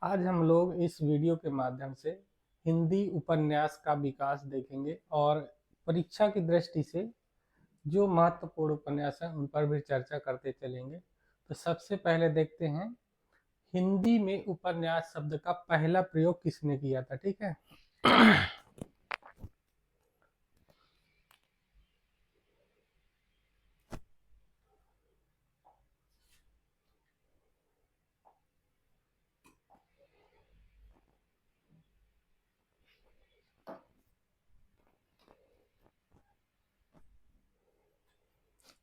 आज हम लोग इस वीडियो के माध्यम से हिंदी उपन्यास का विकास देखेंगे और परीक्षा की दृष्टि से जो महत्वपूर्ण उपन्यास हैं उन पर भी चर्चा करते चलेंगे। तो सबसे पहले देखते हैं हिंदी में उपन्यास शब्द का पहला प्रयोग किसने किया था। ठीक है।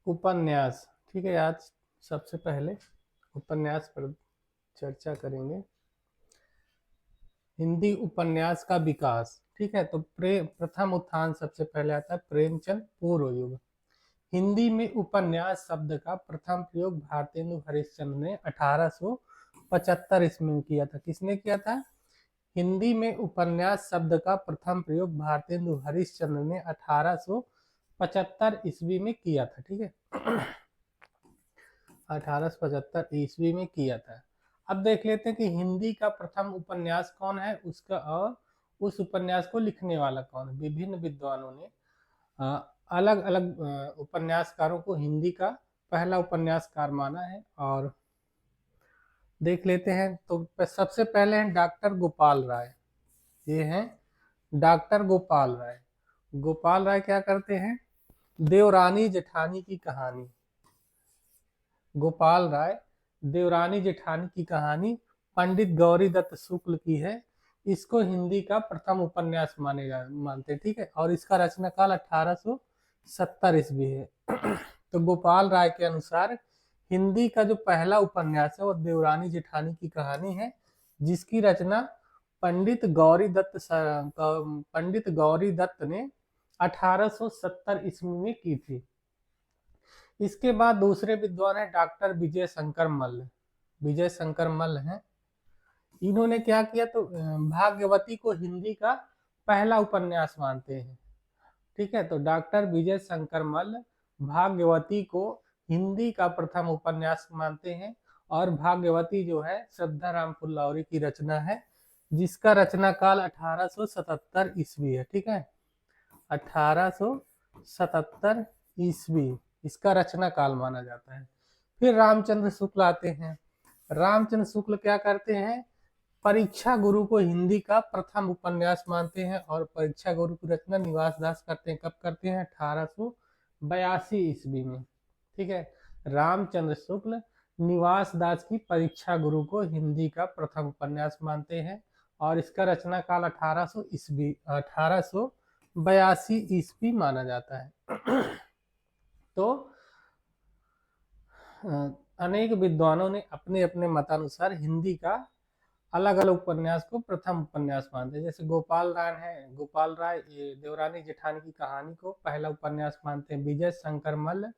उपन्यास, ठीक है। आज सबसे पहले उपन्यास पर चर्चा करेंगे। हिंदी उपन्यास का विकास, ठीक है। तो प्रथम उत्थान सबसे पहले आता है प्रेमचंद पूर्व युग। हिंदी में उपन्यास शब्द का प्रथम प्रयोग भारतेंदु हरिश्चंद्र ने 1875 ईस्वी में किया था। किसने किया था? हिंदी में उपन्यास शब्द का प्रथम प्रयोग भारतेंदु हरिश्चंद्र ने 1875 ईस्वी में किया था। ठीक है। 1875 ईस्वी में किया था। अब देख लेते हैं कि हिंदी का प्रथम उपन्यास कौन है, उसका और उस उपन्यास को लिखने वाला कौन है। विभिन्न विद्वानों ने अलग अलग उपन्यासकारों को हिंदी का पहला उपन्यासकार माना है और देख लेते हैं। तो सबसे पहले हैं डॉक्टर गोपाल राय। ये हैं डॉक्टर गोपाल राय। गोपाल राय क्या करते हैं? देवरानी जेठानी की कहानी। गोपाल राय देवरानी जेठानी की कहानी पंडित गौरी दत्त शुक्ल की है। इसको हिंदी का प्रथम उपन्यास मानते। ठीक है। और इसका रचना काल 1870 ईस्वी है। तो गोपाल राय के अनुसार हिंदी का जो पहला उपन्यास है वो देवरानी जेठानी की कहानी है, जिसकी रचना पंडित गौरी दत्त ने 1870 ईस्वी में की थी। इसके बाद दूसरे विद्वान है डॉक्टर विजय शंकर मल्ल। विजय शंकर मल्ल हैं। इन्होंने क्या किया? तो भाग्यवती को हिंदी का पहला उपन्यास मानते हैं। ठीक है। तो डॉक्टर विजय शंकर मल्ल भाग्यवती को हिंदी का प्रथम उपन्यास मानते हैं और भाग्यवती जो है श्रद्धाराम फुल्लौरी की रचना है, जिसका रचना काल 1877 ईस्वी है। ठीक है। 1877 ईस्वी इसका रचना काल माना जाता है। फिर रामचंद्र शुक्ल आते हैं। रामचंद्र शुक्ल क्या करते हैं? परीक्षा गुरु को हिंदी का प्रथम उपन्यास मानते हैं और परीक्षा गुरु की रचना निवास दास करते हैं। कब करते हैं? 1882 ईस्वी में। ठीक है। रामचंद्र शुक्ल निवास दास की परीक्षा गुरु को हिंदी का प्रथम उपन्यास मानते हैं और इसका रचना काल 1882 ईस्वी माना जाता है। तो अनेक विद्वानों ने अपने अपने मतानुसार हिंदी का अलग अलग उपन्यास को प्रथम उपन्यास मानते हैं। जैसे गोपाल राय ये देवरानी जेठानी की कहानी को पहला उपन्यास मानते हैं। विजय शंकर मल्ल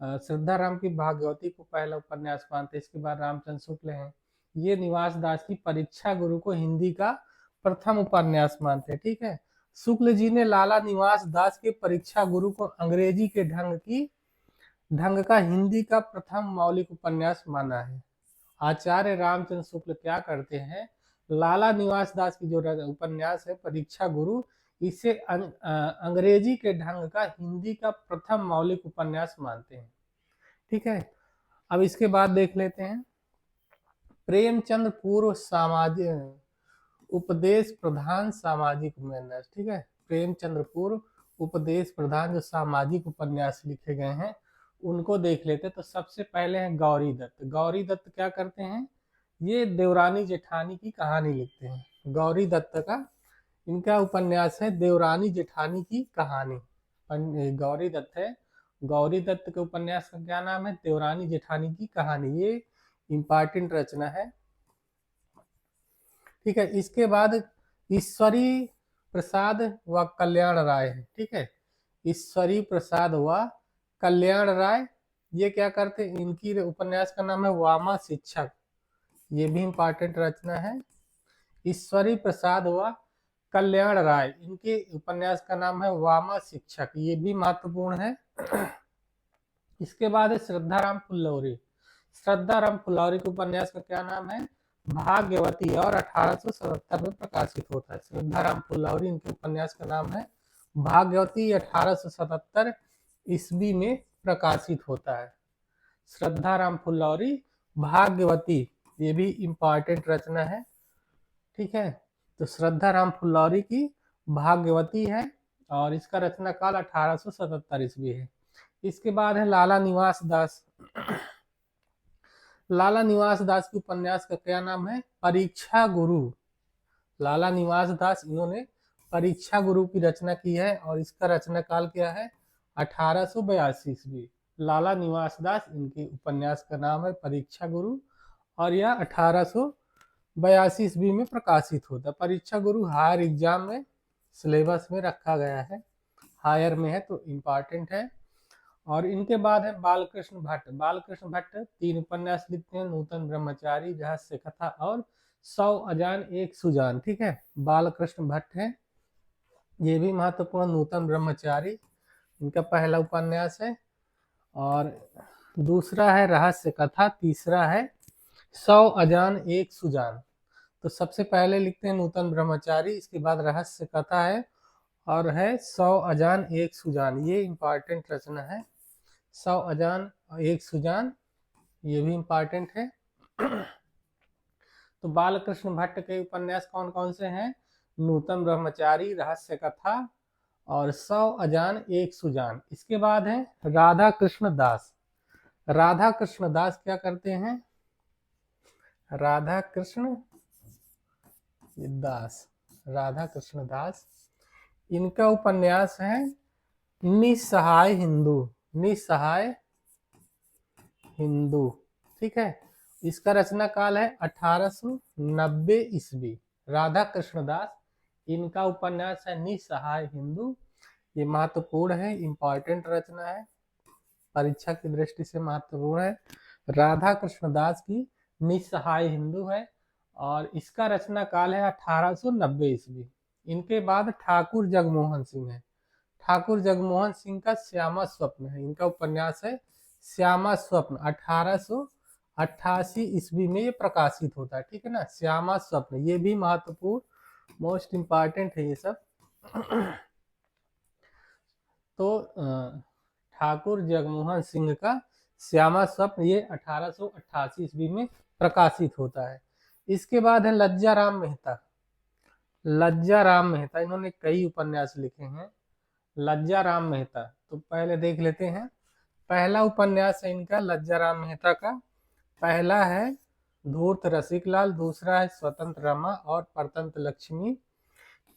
श्रद्धाराम की भाग्यवती को पहला उपन्यास मानते हैं। इसके बाद रामचंद्र शुक्ल हैं, ये निवास दास की परीक्षा गुरु को हिंदी का प्रथम उपन्यास मानते हैं। ठीक है। शुक्ल जी ने लाला निवास दास के परीक्षा गुरु को अंग्रेजी के ढंग का हिंदी का प्रथम मौलिक उपन्यास माना है। आचार्य रामचंद्र शुक्ल क्या करते हैं? लाला निवास दास की जो उपन्यास है परीक्षा गुरु, इसे अंग्रेजी के ढंग का हिंदी का प्रथम मौलिक उपन्यास मानते हैं। ठीक है। अब इसके बाद देख लेते हैं प्रेमचंद पूर्व सामाजिक उपदेश प्रधान सामाजिक उपन्यास। ठीक है। प्रेमचंद्र पूर्व उपदेश प्रधान जो सामाजिक उपन्यास लिखे गए हैं उनको देख लेते। तो सबसे पहले हैं गौरी दत्त। गौरी दत्त क्या करते हैं? ये देवरानी जेठानी की कहानी लिखते हैं। गौरी दत्त का इनका उपन्यास है देवरानी जेठानी की कहानी। गौरी दत्त है। गौरी दत्त के उपन्यास का क्या नाम है? देवरानी जेठानी की कहानी। ये इंपॉर्टेंट रचना है। ठीक है। इसके बाद ईश्वरी प्रसाद व कल्याण राय है। ठीक है। ईश्वरी प्रसाद व कल्याण राय ये क्या करते हैं? इनकी उपन्यास का नाम है वामा शिक्षक। ये भी इंपॉर्टेंट रचना है। ईश्वरी प्रसाद व कल्याण राय इनके उपन्यास का नाम है वामा शिक्षक। ये भी महत्वपूर्ण है। इसके बाद है श्रद्धाराम फुल्लौरी। श्रद्धाराम फुल्लौरी के उपन्यास का क्या नाम है? भाग्यवती और 1877 में प्रकाशित होता है। श्रद्धाराम फुल्लौरी इनके उपन्यास का नाम है। भाग्यवती 1877 ईस्वी में प्रकाशित होता है। श्रद्धाराम फुल्लौरी भाग्यवती, ये भी इम्पॉर्टेंट रचना है, ठीक है। तो श्रद्धाराम फुल्लौरी की भाग्यवती है और इसका रचना काल 1877 ईस्वी है। इसके बाद है लाला निवास दास। लाला निवास दास के उपन्यास का क्या नाम है? परीक्षा गुरु। लाला निवास दास इन्होंने परीक्षा गुरु की रचना की है और इसका रचना काल क्या है? 1882 ईस्वी। लाला निवास दास, इनके उपन्यास का नाम है परीक्षा गुरु और यह 1882 ईस्वी में प्रकाशित होता है। परीक्षा गुरु हायर एग्जाम में सिलेबस में रखा गया है, हायर में है तो इम्पॉर्टेंट है। और इनके बाद है बालकृष्ण भट्ट। बालकृष्ण भट्ट 3 उपन्यास लिखते हैं, नूतन ब्रह्मचारी, रहस्य कथा और 100 अजान एक सुजान, ठीक है। बालकृष्ण भट्ट है, ये भी महत्वपूर्ण। नूतन ब्रह्मचारी इनका पहला उपन्यास है और दूसरा है रहस्य कथा, तीसरा है 100 अजान एक सुजान। तो सबसे पहले लिखते हैं नूतन ब्रह्मचारी, इसके बाद रहस्य कथा है और है 100 अजान एक सुजान, ये इम्पॉर्टेंट रचना है। 100 अजान एक सुजान, ये भी इम्पॉर्टेंट है। तो बालकृष्ण भट्ट के उपन्यास कौन कौन से हैं? नूतन ब्रह्मचारी, रहस्य कथा और 100 अजान एक सुजान। इसके बाद है राधा कृष्ण दास। राधा कृष्ण दास क्या करते हैं? राधा कृष्ण दास, राधा कृष्ण दास, इनका उपन्यास है निस्सहाय हिंदू। निस्सहाय हिंदू, ठीक है। इसका रचना काल है 1890 ईस्वी। राधा कृष्ण दास, इनका उपन्यास है निस्सहाय हिंदू, ये महत्वपूर्ण है, इम्पॉर्टेंट रचना है, परीक्षा की दृष्टि से महत्वपूर्ण है। राधा कृष्ण दास की निस्सहाय हिंदू है और इसका रचना काल है 1890 ईस्वी। इनके बाद ठाकुर जगमोहन सिंह है। ठाकुर जगमोहन सिंह का श्यामा स्वप्न है, इनका उपन्यास है श्यामा स्वप्न, 1888 ईस्वी में ये प्रकाशित होता है, ठीक है ना। श्यामा स्वप्न, ये भी महत्वपूर्ण, मोस्ट इम्पॉर्टेंट है ये सब। तो ठाकुर जगमोहन सिंह का श्यामा स्वप्न, ये 1888 ईस्वी में प्रकाशित होता है। इसके बाद है लज्जा राम मेहता। लज्जा राम मेहता, इन्होंने कई उपन्यास लिखे हैं। लज्जा राम मेहता, तो पहले देख लेते हैं। पहला उपन्यास है इनका लज्जा राम मेहता का, पहला है धूर्त रसिकलाल, दूसरा है स्वतंत्र रमा और परतंत्र लक्ष्मी,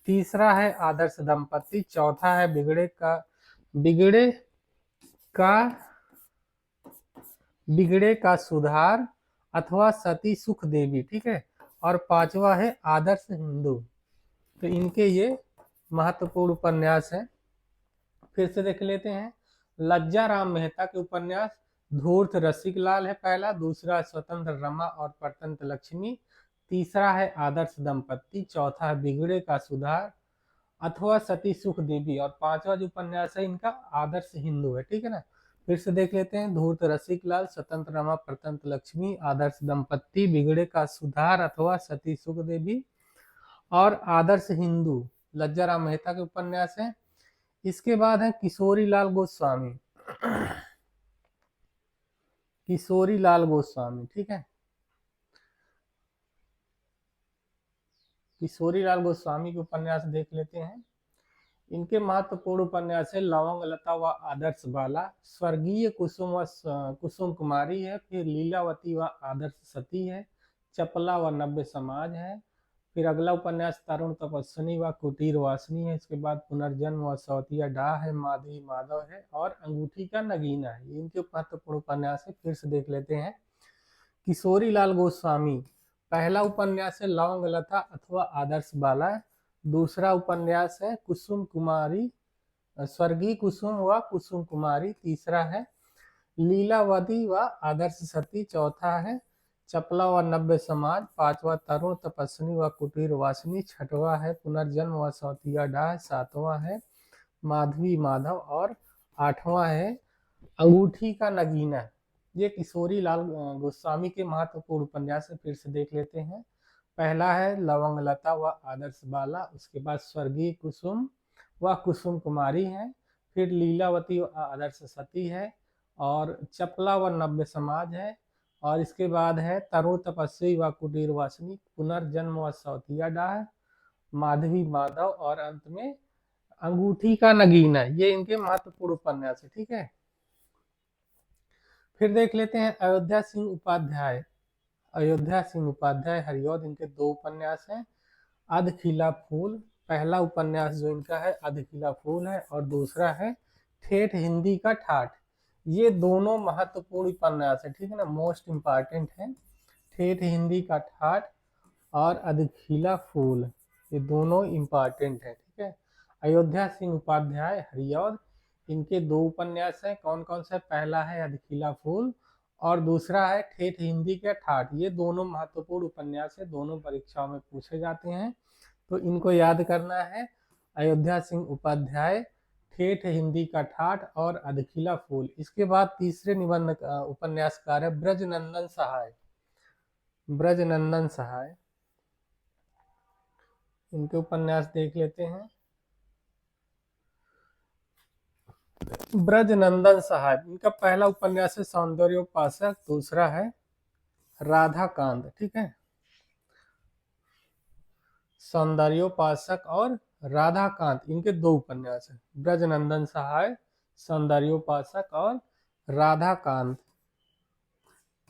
तीसरा है आदर्श दंपति, चौथा है बिगड़े का सुधार अथवा सती सुख देवी, ठीक है। और पांचवा है आदर्श हिंदू। तो इनके ये महत्वपूर्ण उपन्यास है। फिर से देख लेते हैं। लज्जा राम मेहता के उपन्यास धूर्त रसिकलाल है पहला, दूसरा स्वतंत्र रमा और परतंत्र लक्ष्मी, तीसरा है आदर्श दंपति, चौथा है बिगड़े का सुधार अथवा सती सुख देवी और पांचवा जो उपन्यास है इनका आदर्श हिंदू है, ठीक है ना। फिर से देख लेते हैं। धूर्त रसिकलाल, स्वतंत्र रमा, परतंत्र लक्ष्मी, आदर्श दंपति, बिगड़े का सुधार अथवा सती सुख देवी और आदर्श हिंदू लज्जा राम मेहता के उपन्यास है। इसके बाद है किशोरी लाल गोस्वामी। किशोरी लाल गोस्वामी, ठीक है। किशोरी लाल गोस्वामी के उपन्यास देख लेते हैं। इनके महत्वपूर्ण उपन्यास है लवंग लता व आदर्श बाला, स्वर्गीय कुसुम व कुसुम कुमारी है, फिर लीलावती व आदर्श सती है, चपला व नव्य समाज है, फिर अगला उपन्यास तरुण तपस्विनी व कुटीर वासनी है, इसके बाद पुनर्जन्म व सौतिया डाह है, माधवी माधव है और अंगूठी का नगीना है। इनके महत्वपूर्ण उपन्यास है। फिर से देख लेते हैं। किशोरी लाल गोस्वामी, पहला उपन्यास है लवंग लता अथवा आदर्श बाला, दूसरा उपन्यास है कुसुम कुमारी, स्वर्गीय कुसुम व कुसुम कुमारी, तीसरा है लीलावती व आदर्श सती, चौथा है चपला व नव्य समाज, पांचवा तरुण तपस्विनी व कुटीर वासनी, छठवा है पुनर्जन्म व सौतिया डाह, सातवां है माधवी माधव और आठवां है अंगूठी का नगीना। ये किशोरी लाल गोस्वामी के महत्वपूर्ण उपन्यास है, फिर से देख लेते हैं। पहला है लवंग लता व आदर्श बाला, उसके बाद स्वर्गीय कुसुम व कुसुम कुमारी है, फिर लीलावती व आदर्श सती है, और चपला व नव्य समाज है, और इसके बाद है तरुण तपस्वी व कुटीर वासिनी, पुनर्जन्म व सौतिया डाह, माधवी माधव, और अंत में अंगूठी का नगीना। ये इनके महत्वपूर्ण उपन्यास है। ठीक है, फिर देख लेते हैं अयोध्या सिंह उपाध्याय। अयोध्या सिंह उपाध्याय हरिऔध, इनके 2 उपन्यास हैं। अधखिला फूल, पहला उपन्यास जो इनका है अधखिला फूल है, और दूसरा है ठेठ हिंदी का ठाठ। ये दोनों महत्वपूर्ण उपन्यास है, ठीक है ना, मोस्ट इम्पॉर्टेंट है। ठेठ हिंदी का ठाठ और अधखिला फूल, ये दोनों इम्पॉर्टेंट है। ठीक है, अयोध्या सिंह उपाध्याय हरिऔध, इनके 2 उपन्यास हैं। कौन कौन से? पहला है अधखिला फूल और दूसरा है ठेठ हिंदी के ठाठ। ये दोनों महत्वपूर्ण उपन्यास है, दोनों परीक्षाओं में पूछे जाते हैं, तो इनको याद करना है। अयोध्या सिंह उपाध्याय, ठेठ हिंदी का ठाठ और अधखिला फूल। इसके बाद तीसरे निबंध उपन्यासकार है ब्रजनंदन सहाय। ब्रजनंदन सहाय, इनके उपन्यास देख लेते हैं। ब्रजनंदन सहाय, इनका पहला उपन्यास है सौंदर्योपासक, दूसरा है राधा कांत। ठीक है, सौंदर्योपासक और राधा कांत, इनके 2 उपन्यास है। ब्रजनंदन सहाय, सौंदर्योपासक और राधा कांत,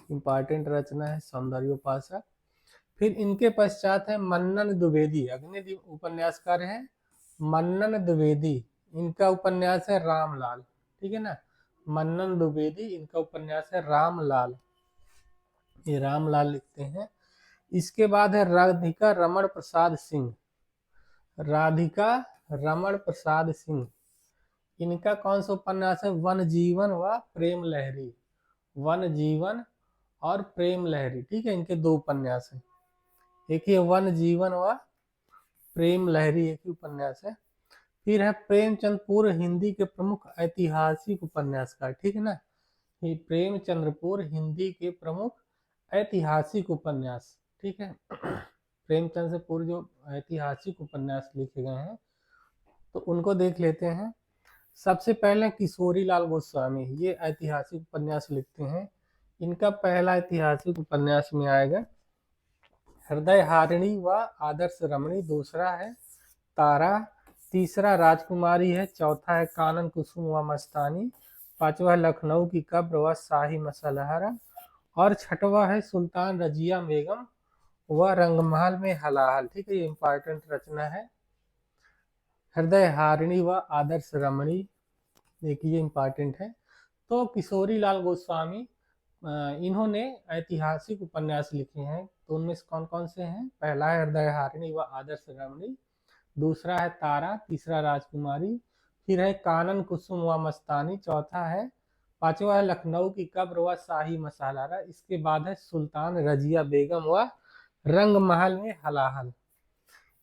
इंपॉर्टेंट रचना है सौंदर्योपासक। फिर इनके पश्चात है मन्नन द्विवेदी, अग्नि उपन्यासकार है मन्नन द्विवेदी, इनका उपन्यास है रामलाल। ठीक है ना, मन्नन द्विवेदी, इनका उपन्यास है रामलाल, ये रामलाल लिखते हैं। इसके बाद है राधिका रमण प्रसाद सिंह। राधिका रमण प्रसाद सिंह, इनका कौन सा उपन्यास है? वन जीवन व प्रेम लहरी। वन जीवन और प्रेम लहरी, ठीक है, इनके 2 उपन्यास हैं। एक ही वन जीवन व प्रेम लहरी, एक ही उपन्यास है। फिर है प्रेमचंद्रपुर, हिंदी के प्रमुख ऐतिहासिक उपन्यासकार। ठीक है ना, ये प्रेमचंद्रपुर हिंदी के प्रमुख ऐतिहासिक उपन्यास। ठीक है, प्रेमचंद्रपुर जो ऐतिहासिक उपन्यास लिखे गए हैं, तो उनको देख लेते हैं। सबसे पहले किशोरी लाल गोस्वामी, ये ऐतिहासिक उपन्यास लिखते हैं। इनका पहला ऐतिहासिक उपन्यास में आएगा हृदय हारिणी व आदर्श रमणी, दूसरा है तारा, तीसरा राजकुमारी है, चौथा है कानन कुसुम व मस्तानी, पांचवा लखनऊ की कब्र व शाही मसलहरा, और छठवा है सुल्तान रजिया बेगम व रंगमहल में हलाहल। ठीक है, ये इंपॉर्टेंट रचना है। हृदय हारिणी व आदर्श रमणी, देखिए इंपॉर्टेंट है। तो किशोरी लाल गोस्वामी, इन्होंने ऐतिहासिक उपन्यास लिखे हैं, तो उनमें से कौन कौन से हैं? पहला है हृदय हारिणी व आदर्श रमणी, दूसरा है तारा, तीसरा राजकुमारी, फिर है कानन कुसुम व मस्तानी, चौथा है, पांचवा है लखनऊ की कब्र व शाही मसालारा, इसके बाद है सुल्तान रजिया बेगम व रंग महल में हलाहल।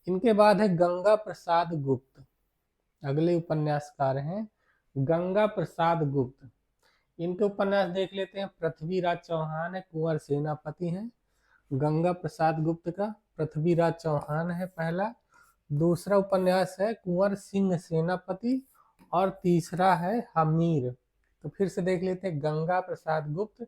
इनके बाद है गंगा प्रसाद गुप्त, अगले उपन्यासकार हैं गंगा प्रसाद गुप्त। इनके उपन्यास देख लेते हैं। पृथ्वीराज चौहान है, कुंवर सेनापति हैं। गंगा प्रसाद गुप्त का पृथ्वीराज चौहान है पहला, दूसरा उपन्यास है कुंवर सिंह सेनापति, और तीसरा है हमीर। तो फिर से देख लेते हैं गंगा प्रसाद गुप्त,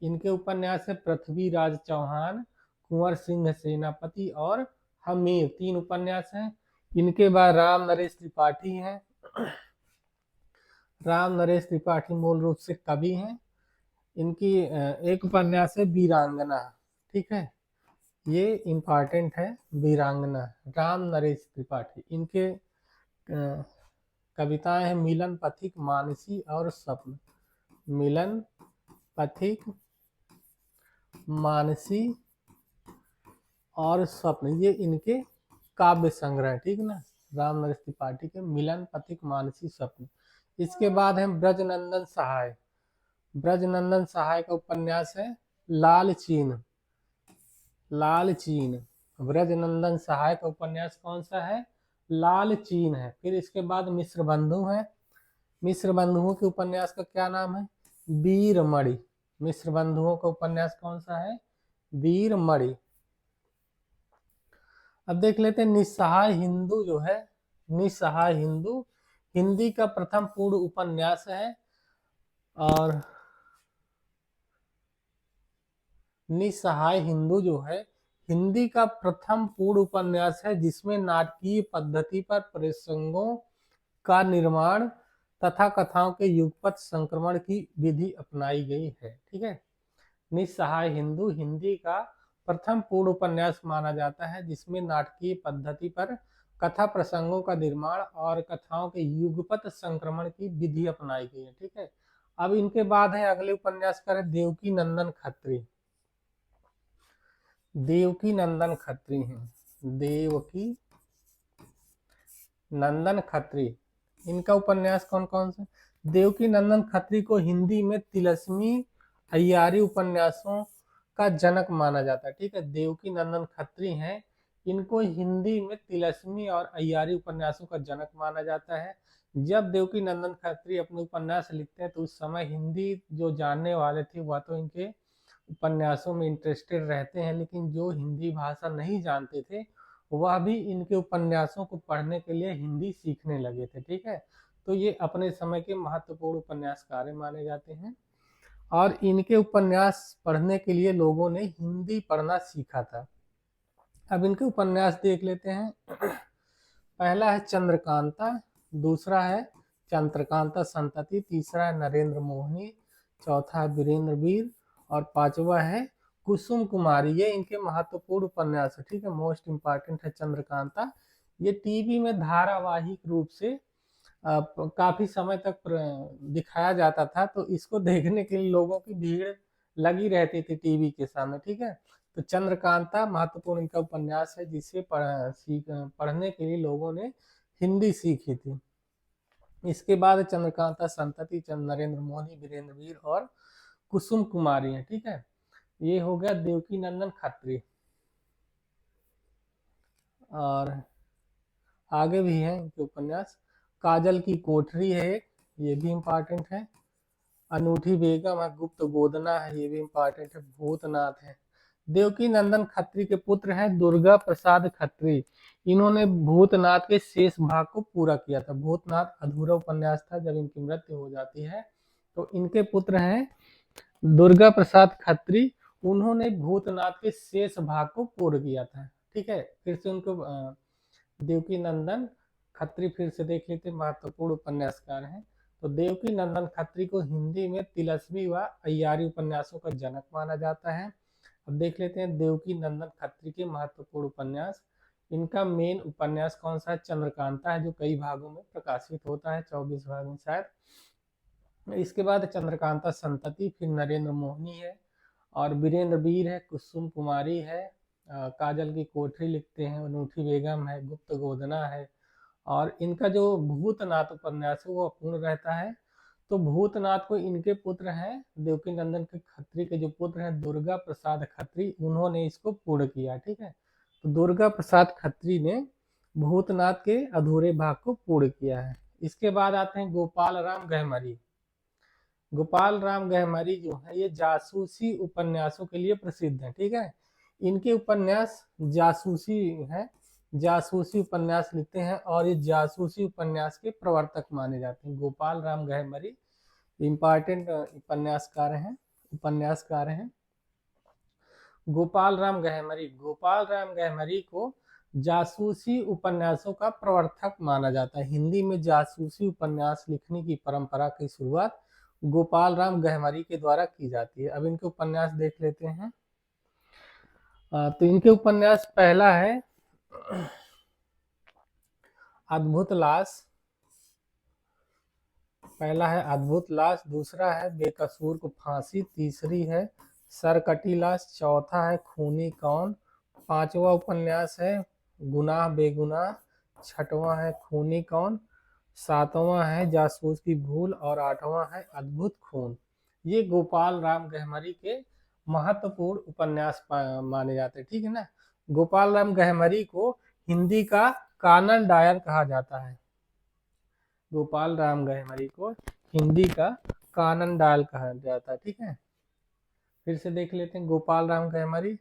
इनके उपन्यास है पृथ्वीराज चौहान, कुंवर सिंह सेनापति और हमीर, 3 उपन्यास हैं। इनके बाद राम नरेश त्रिपाठी हैं। राम नरेश त्रिपाठी मूल रूप से कवि हैं। इनकी एक उपन्यास है वीरांगना। ठीक है, ये इम्पॉर्टेंट है, वीरांगना, राम नरेश त्रिपाठी। इनके कविताएं हैं मिलन पथिक, मानसी और स्वप्न। मिलन पथिक, मानसी और स्वप्न, ये इनके काव्य संग्रह। ठीक है ना, राम नरेश त्रिपाठी के मिलन पथिक, मानसी, स्वप्न। इसके बाद है ब्रजनंदन सहाय। ब्रजनंदन सहाय का उपन्यास है लाल चीन। लाल चीन, ब्रजनंदन सहाय का उपन्यास कौन सा है? लाल चीन है। फिर इसके बाद मिश्र बंधु है। मिश्र बंधुओं के उपन्यास का क्या नाम है? वीरमणि। मिश्र बंधुओं का उपन्यास कौन सा है? वीरमणि। अब देख लेते हैं निस्सहाय हिंदू जो है, निस्सहाय हिंदू हिंदी का प्रथम पूर्ण उपन्यास है। और निस्सहाय हिंदू जो है हिंदी का प्रथम पूर्ण उपन्यास है जिसमें नाटकीय पद्धति पर प्रसंगों का निर्माण तथा कथाओं के युगपत संक्रमण की विधि अपनाई गई है। ठीक है, निस्सहाय हिंदू हिंदी का प्रथम पूर्ण उपन्यास माना जाता है जिसमें नाटकीय पद्धति पर कथा प्रसंगों का निर्माण और कथाओं के युगपत संक्रमण की विधि अपनाई गई है। ठीक है, अब इनके बाद है अगले उपन्यासकार है देवकी नंदन खत्री। देवकी नंदन खत्री हैं, देवकी नंदन खत्री। इनका उपन्यास कौन कौन से? देवकी नंदन खत्री को हिंदी में तिलस्मी अय्यारी उपन्यासों का जनक माना जाता है। ठीक है, देवकी नंदन खत्री हैं, इनको हिंदी में तिलस्मी और अय्यारी उपन्यासों का जनक माना जाता है। जब देवकी नंदन खत्री अपने उपन्यास लिखते हैं तो उस समय हिंदी जो जानने वाले थे वह तो इनके उपन्यासों में इंटरेस्टेड रहते हैं, लेकिन जो हिंदी भाषा नहीं जानते थे वह भी इनके उपन्यासों को पढ़ने के लिए हिंदी सीखने लगे थे। ठीक है, तो ये अपने समय के महत्वपूर्ण उपन्यासकार माने जाते हैं और इनके उपन्यास पढ़ने के लिए लोगों ने हिंदी पढ़ना सीखा था। अब इनके उपन्यास देख लेते हैं। पहला है चंद्रकांता, दूसरा है चंद्रकांता संतति, तीसरा है नरेंद्र मोहिनी, चौथा है वीरेंद्र वीर और पांचवा है कुसुम कुमारी। ये इनके महत्वपूर्ण उपन्यास है। ठीक है, मोस्ट इम्पॉर्टेंट है चंद्रकांता। ये टीवी में धारावाहिक रूप से काफी समय तक दिखाया जाता था, तो इसको देखने के लिए लोगों की भीड़ लगी रहती थी टीवी के सामने। ठीक है, तो चंद्रकांता महत्वपूर्ण इनका उपन्यास है जिसे पढ़ने के लिए लोगों ने हिंदी सीखी थी। इसके बाद चंद्रकांता संतति, नरेंद्र मोहिनी, वीरेंद्र वीर और कुसुम कुमारी है। ठीक है, ये हो गया देवकी नंदन खत्री। और आगे भी है इनके उपन्यास। काजल की कोठरी है एक, ये भी इम्पोर्टेंट है। अनूठी बेगम है, गुप्त गोदना है, ये भी इम्पोर्टेंट है। भूतनाथ है। देवकी नंदन खत्री के पुत्र हैं दुर्गा प्रसाद खत्री। इन्होंने भूतनाथ के शेष भाग को पूरा किया था। भूतनाथ अधूरा उपन्यास था जब इनकी मृत्यु हो जाती है। तो इनके पुत्र हैं दुर्गा प्रसाद खत्री, उन्होंने भूतनाथ के शेष भाग को पूर्ण किया था। ठीक है, फिर से उनको देवकी नंदन खत्री फिर से देख लेते, महत्वपूर्ण उपन्यासकार हैं। तो देवकी नंदन खत्री को हिंदी में तिलस्मी व अय्यारी उपन्यासों का जनक माना जाता है। अब देख लेते हैं देवकी नंदन खत्री के महत्वपूर्ण उपन्यास। इनका मेन उपन्यास कौन सा है? चंद्रकांता है, जो कई भागों में प्रकाशित होता है, 24 भाग में शायद। इसके बाद चंद्रकांता संतति, फिर नरेंद्र मोहिनी है और वीरेंद्र वीर है, कुसुम कुमारी है, काजल की कोठरी लिखते हैं, अनूठी बेगम है, गुप्त गोदना है। और इनका जो भूतनाथ उपन्यास है वो अपूर्ण रहता है। तो भूतनाथ को इनके पुत्र हैं देवकी नंदन के खत्री के जो पुत्र हैं दुर्गा प्रसाद खत्री, उन्होंने इसको पूर्ण किया। ठीक है, तो दुर्गा प्रसाद खत्री ने भूतनाथ के अधूरे भाग को पूर्ण किया है। इसके बाद आते हैं गोपाल राम गहमरी। गोपाल राम गहमरी जो है ये जासूसी उपन्यासों के लिए प्रसिद्ध है। ठीक है, इनके उपन्यास जासूसी है, जासूसी उपन्यास लिखते हैं और ये जासूसी उपन्यास के प्रवर्तक माने जाते हैं। गोपाल राम गहमरी इम्पोर्टेंट उपन्यासकार हैं। गोपाल राम गहमरी को जासूसी उपन्यासों का प्रवर्तक माना जाता है। हिंदी में जासूसी उपन्यास लिखने की परंपरा की शुरुआत गोपाल राम गहमरी के द्वारा की जाती है। अब इनके उपन्यास देख लेते हैं। तो इनके उपन्यास पहला है अद्भुत लाश, दूसरा है बेकसूर को फांसी, तीसरी है सरकटी लाश, चौथा है खूनी कौन, पांचवा उपन्यास है गुनाह बेगुनाह, छठवां है खूनी कौन, सातवां है जासूस की भूल और आठवां है अद्भुत खून। ये गोपाल राम गहमरी के महत्वपूर्ण उपन्यास माने जाते हैं। ठीक है ना, गोपाल राम गहमरी को हिंदी का कानन डायर कहा जाता है। गोपाल राम गहमरी को हिंदी का कानन डायल कहा जाता है। ठीक है, फिर से देख लेते हैं गोपाल राम गहमरी।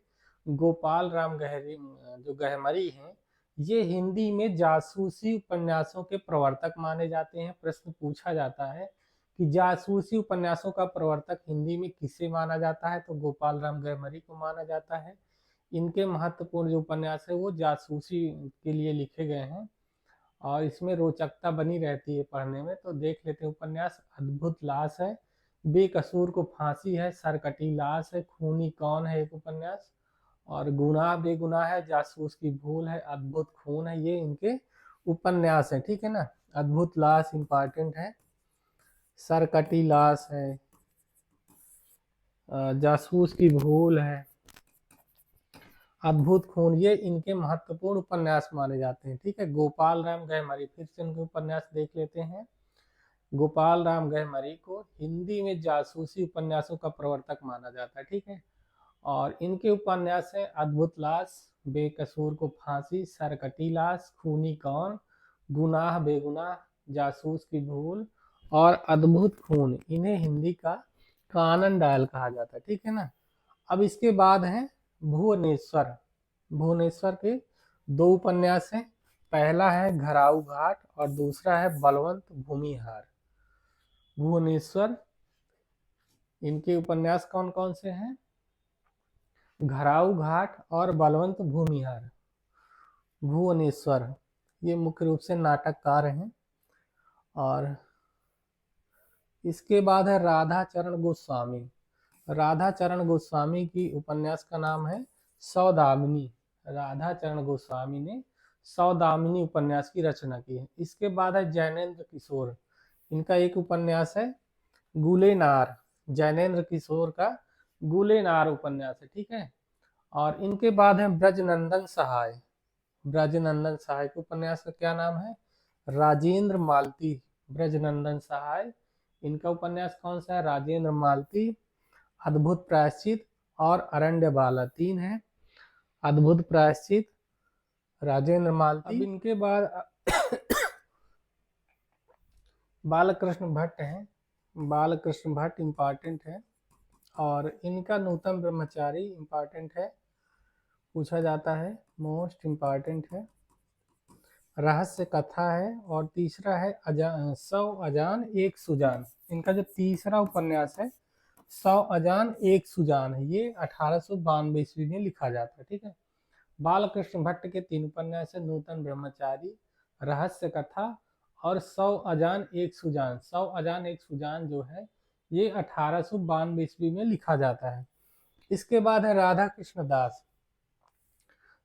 गोपाल राम गहरी जो गहमरी हैं, ये हिंदी में जासूसी उपन्यासों के प्रवर्तक माने जाते हैं। प्रश्न पूछा जाता है कि जासूसी उपन्यासों का प्रवर्तक हिंदी में किसे माना जाता है, तो गोपाल राम गहमरी को माना जाता है। इनके महत्वपूर्ण जो उपन्यास है वो जासूसी के लिए लिखे गए हैं और इसमें रोचकता बनी रहती है पढ़ने में। तो देख लेते हैं उपन्यास। अद्भुत लाश है, बेकसूर को फांसी है, सरकटी लाश है, खूनी कौन है एक उपन्यास, और गुनाह बेगुनाह है, जासूस की भूल है, अद्भुत खून है। ये इनके उपन्यास है, ठीक है ना। अद्भुत लाश इंपॉर्टेंट है, सरकटी लाश है, जासूस की भूल है, अद्भुत खून, ये इनके महत्वपूर्ण उपन्यास माने जाते हैं, ठीक है। गोपाल राम गहमरी, फिर से इनके उपन्यास देख लेते हैं। गोपाल राम गहमरी को हिंदी में जासूसी उपन्यासों का प्रवर्तक माना जाता है, ठीक है। और इनके उपन्यास हैं अद्भुत लाश, बेकसूर को फांसी, सरकटी लाश, खूनी कौन, गुनाह बेगुनाह, जासूस की भूल और अद्भुत खून। इन्हें हिंदी का कानन डायल कहा जाता है, ठीक है ना। अब इसके बाद है भुवनेश्वर। भुवनेश्वर के दो उपन्यास हैं, पहला है घराऊ घाट और दूसरा है बलवंत भूमिहार। भुवनेश्वर, इनके उपन्यास कौन कौन से हैं? घराऊ घाट और बलवंत भूमिहार। भुवनेश्वर ये मुख्य रूप से नाटककार हैं। और इसके बाद है राधा चरण गोस्वामी। राधा चरण गोस्वामी की उपन्यास का नाम है सौदामिनी। राधा चरण गोस्वामी ने सौदामिनी उपन्यास की रचना की है। इसके बाद है जैनेन्द्र किशोर, इनका एक उपन्यास है गुलेनार। जैनेन्द्र किशोर का गुलेनार उपन्यास है, ठीक है। और इनके बाद है ब्रजनंदन सहाय। ब्रजनंदन सहाय के उपन्यास का क्या नाम है? राजेंद्र मालती। ब्रजनंदन सहाय, इनका उपन्यास कौन सा है? राजेंद्र मालती। अद्भुत प्रायश्चित और अरण्य बाला, तीन है। अद्भुत प्रायश्चित, राजेंद्र मालती। अब इनके बाद बालकृष्ण भट्ट हैं। बालकृष्ण भट्ट इम्पॉर्टेंट है और इनका नूतन ब्रह्मचारी इम्पॉर्टेंट है, पूछा जाता है, मोस्ट इम्पॉर्टेंट है। रहस्य कथा है और तीसरा है सौ अजान एक सुजान। इनका जो तीसरा उपन्यास है सौ अजान एक सुजान है, ये 1892 ईस्वी में लिखा जाता है, ठीक है। बालकृष्ण भट्ट के तीन उपन्यास है, नूतन ब्रह्मचारी, रहस्य कथा और सौ अजान एक सुजान। सौ अजान एक सुजान जो है ये 1892 ईस्वी में लिखा जाता है। इसके बाद है राधा कृष्ण दास।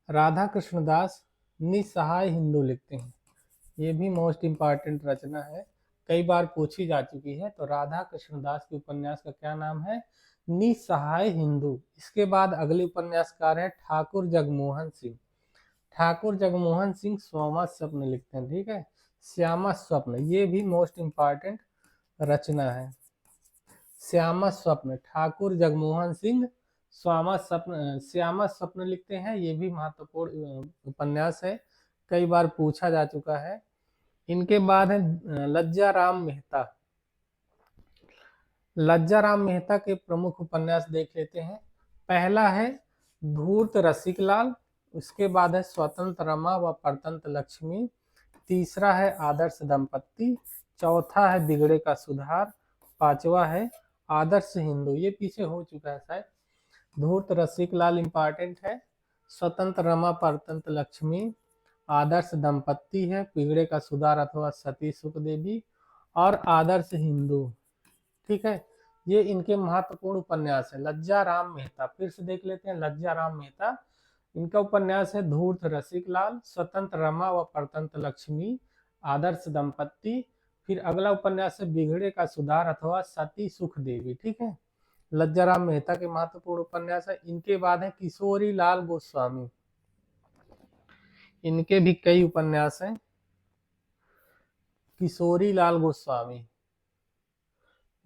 राधा कृष्ण दास निसहाय हिंदू लिखते हैं, ये भी मोस्ट इम्पॉर्टेंट रचना है, कई बार पूछी जा चुकी है। तो राधा कृष्ण दास के उपन्यास का क्या नाम है? निसहाय हिंदू। इसके बाद अगले उपन्यासकार है ठाकुर जगमोहन सिंह। ठाकुर जगमोहन सिंह श्यामा स्वप्न लिखते हैं, ठीक है। श्यामा स्वप्न, ये भी मोस्ट इम्पॉर्टेंट रचना है। श्यामा स्वप्न, ठाकुर जगमोहन सिंह श्यामा स्वप्न लिखते हैं, ये भी महत्वपूर्ण उपन्यास है, कई बार पूछा जा चुका है। इनके बाद है लज्जा राम मेहता। लज्जा राम मेहता के प्रमुख उपन्यास देख लेते हैं। पहला है धूर्त रसिकलाल, उसके बाद है स्वतंत्र रमा व परतंत्र लक्ष्मी, तीसरा है आदर्श दंपत्ति, चौथा है बिगड़े का सुधार, पांचवा है आदर्श हिंदू। ये पीछे हो चुका है शायद। धूर्त रसिकलाल इम्पॉर्टेंट है, स्वतंत्र रमा परतंत्र लक्ष्मी, आदर्श दंपत्ति है, बिगड़े का सुधार अथवा सती सुखदेवी और आदर्श हिंदू, ठीक है। ये इनके महत्वपूर्ण उपन्यास है। लज्जा राम मेहता, फिर से देख लेते हैं। लज्जा राम मेहता, इनका उपन्यास है धूर्त रसिकलाल, स्वतंत्र रमा व परतंत्र लक्ष्मी, आदर्श दंपत्ति, फिर अगला उपन्यास है बिगड़े का सुधार अथवा सती सुख देवी, ठीक है। लज्जा राम मेहता के महत्वपूर्ण उपन्यास है। इनके बाद है किशोरी लाल गोस्वामी, इनके भी कई उपन्यास हैं। किशोरी लाल गोस्वामी,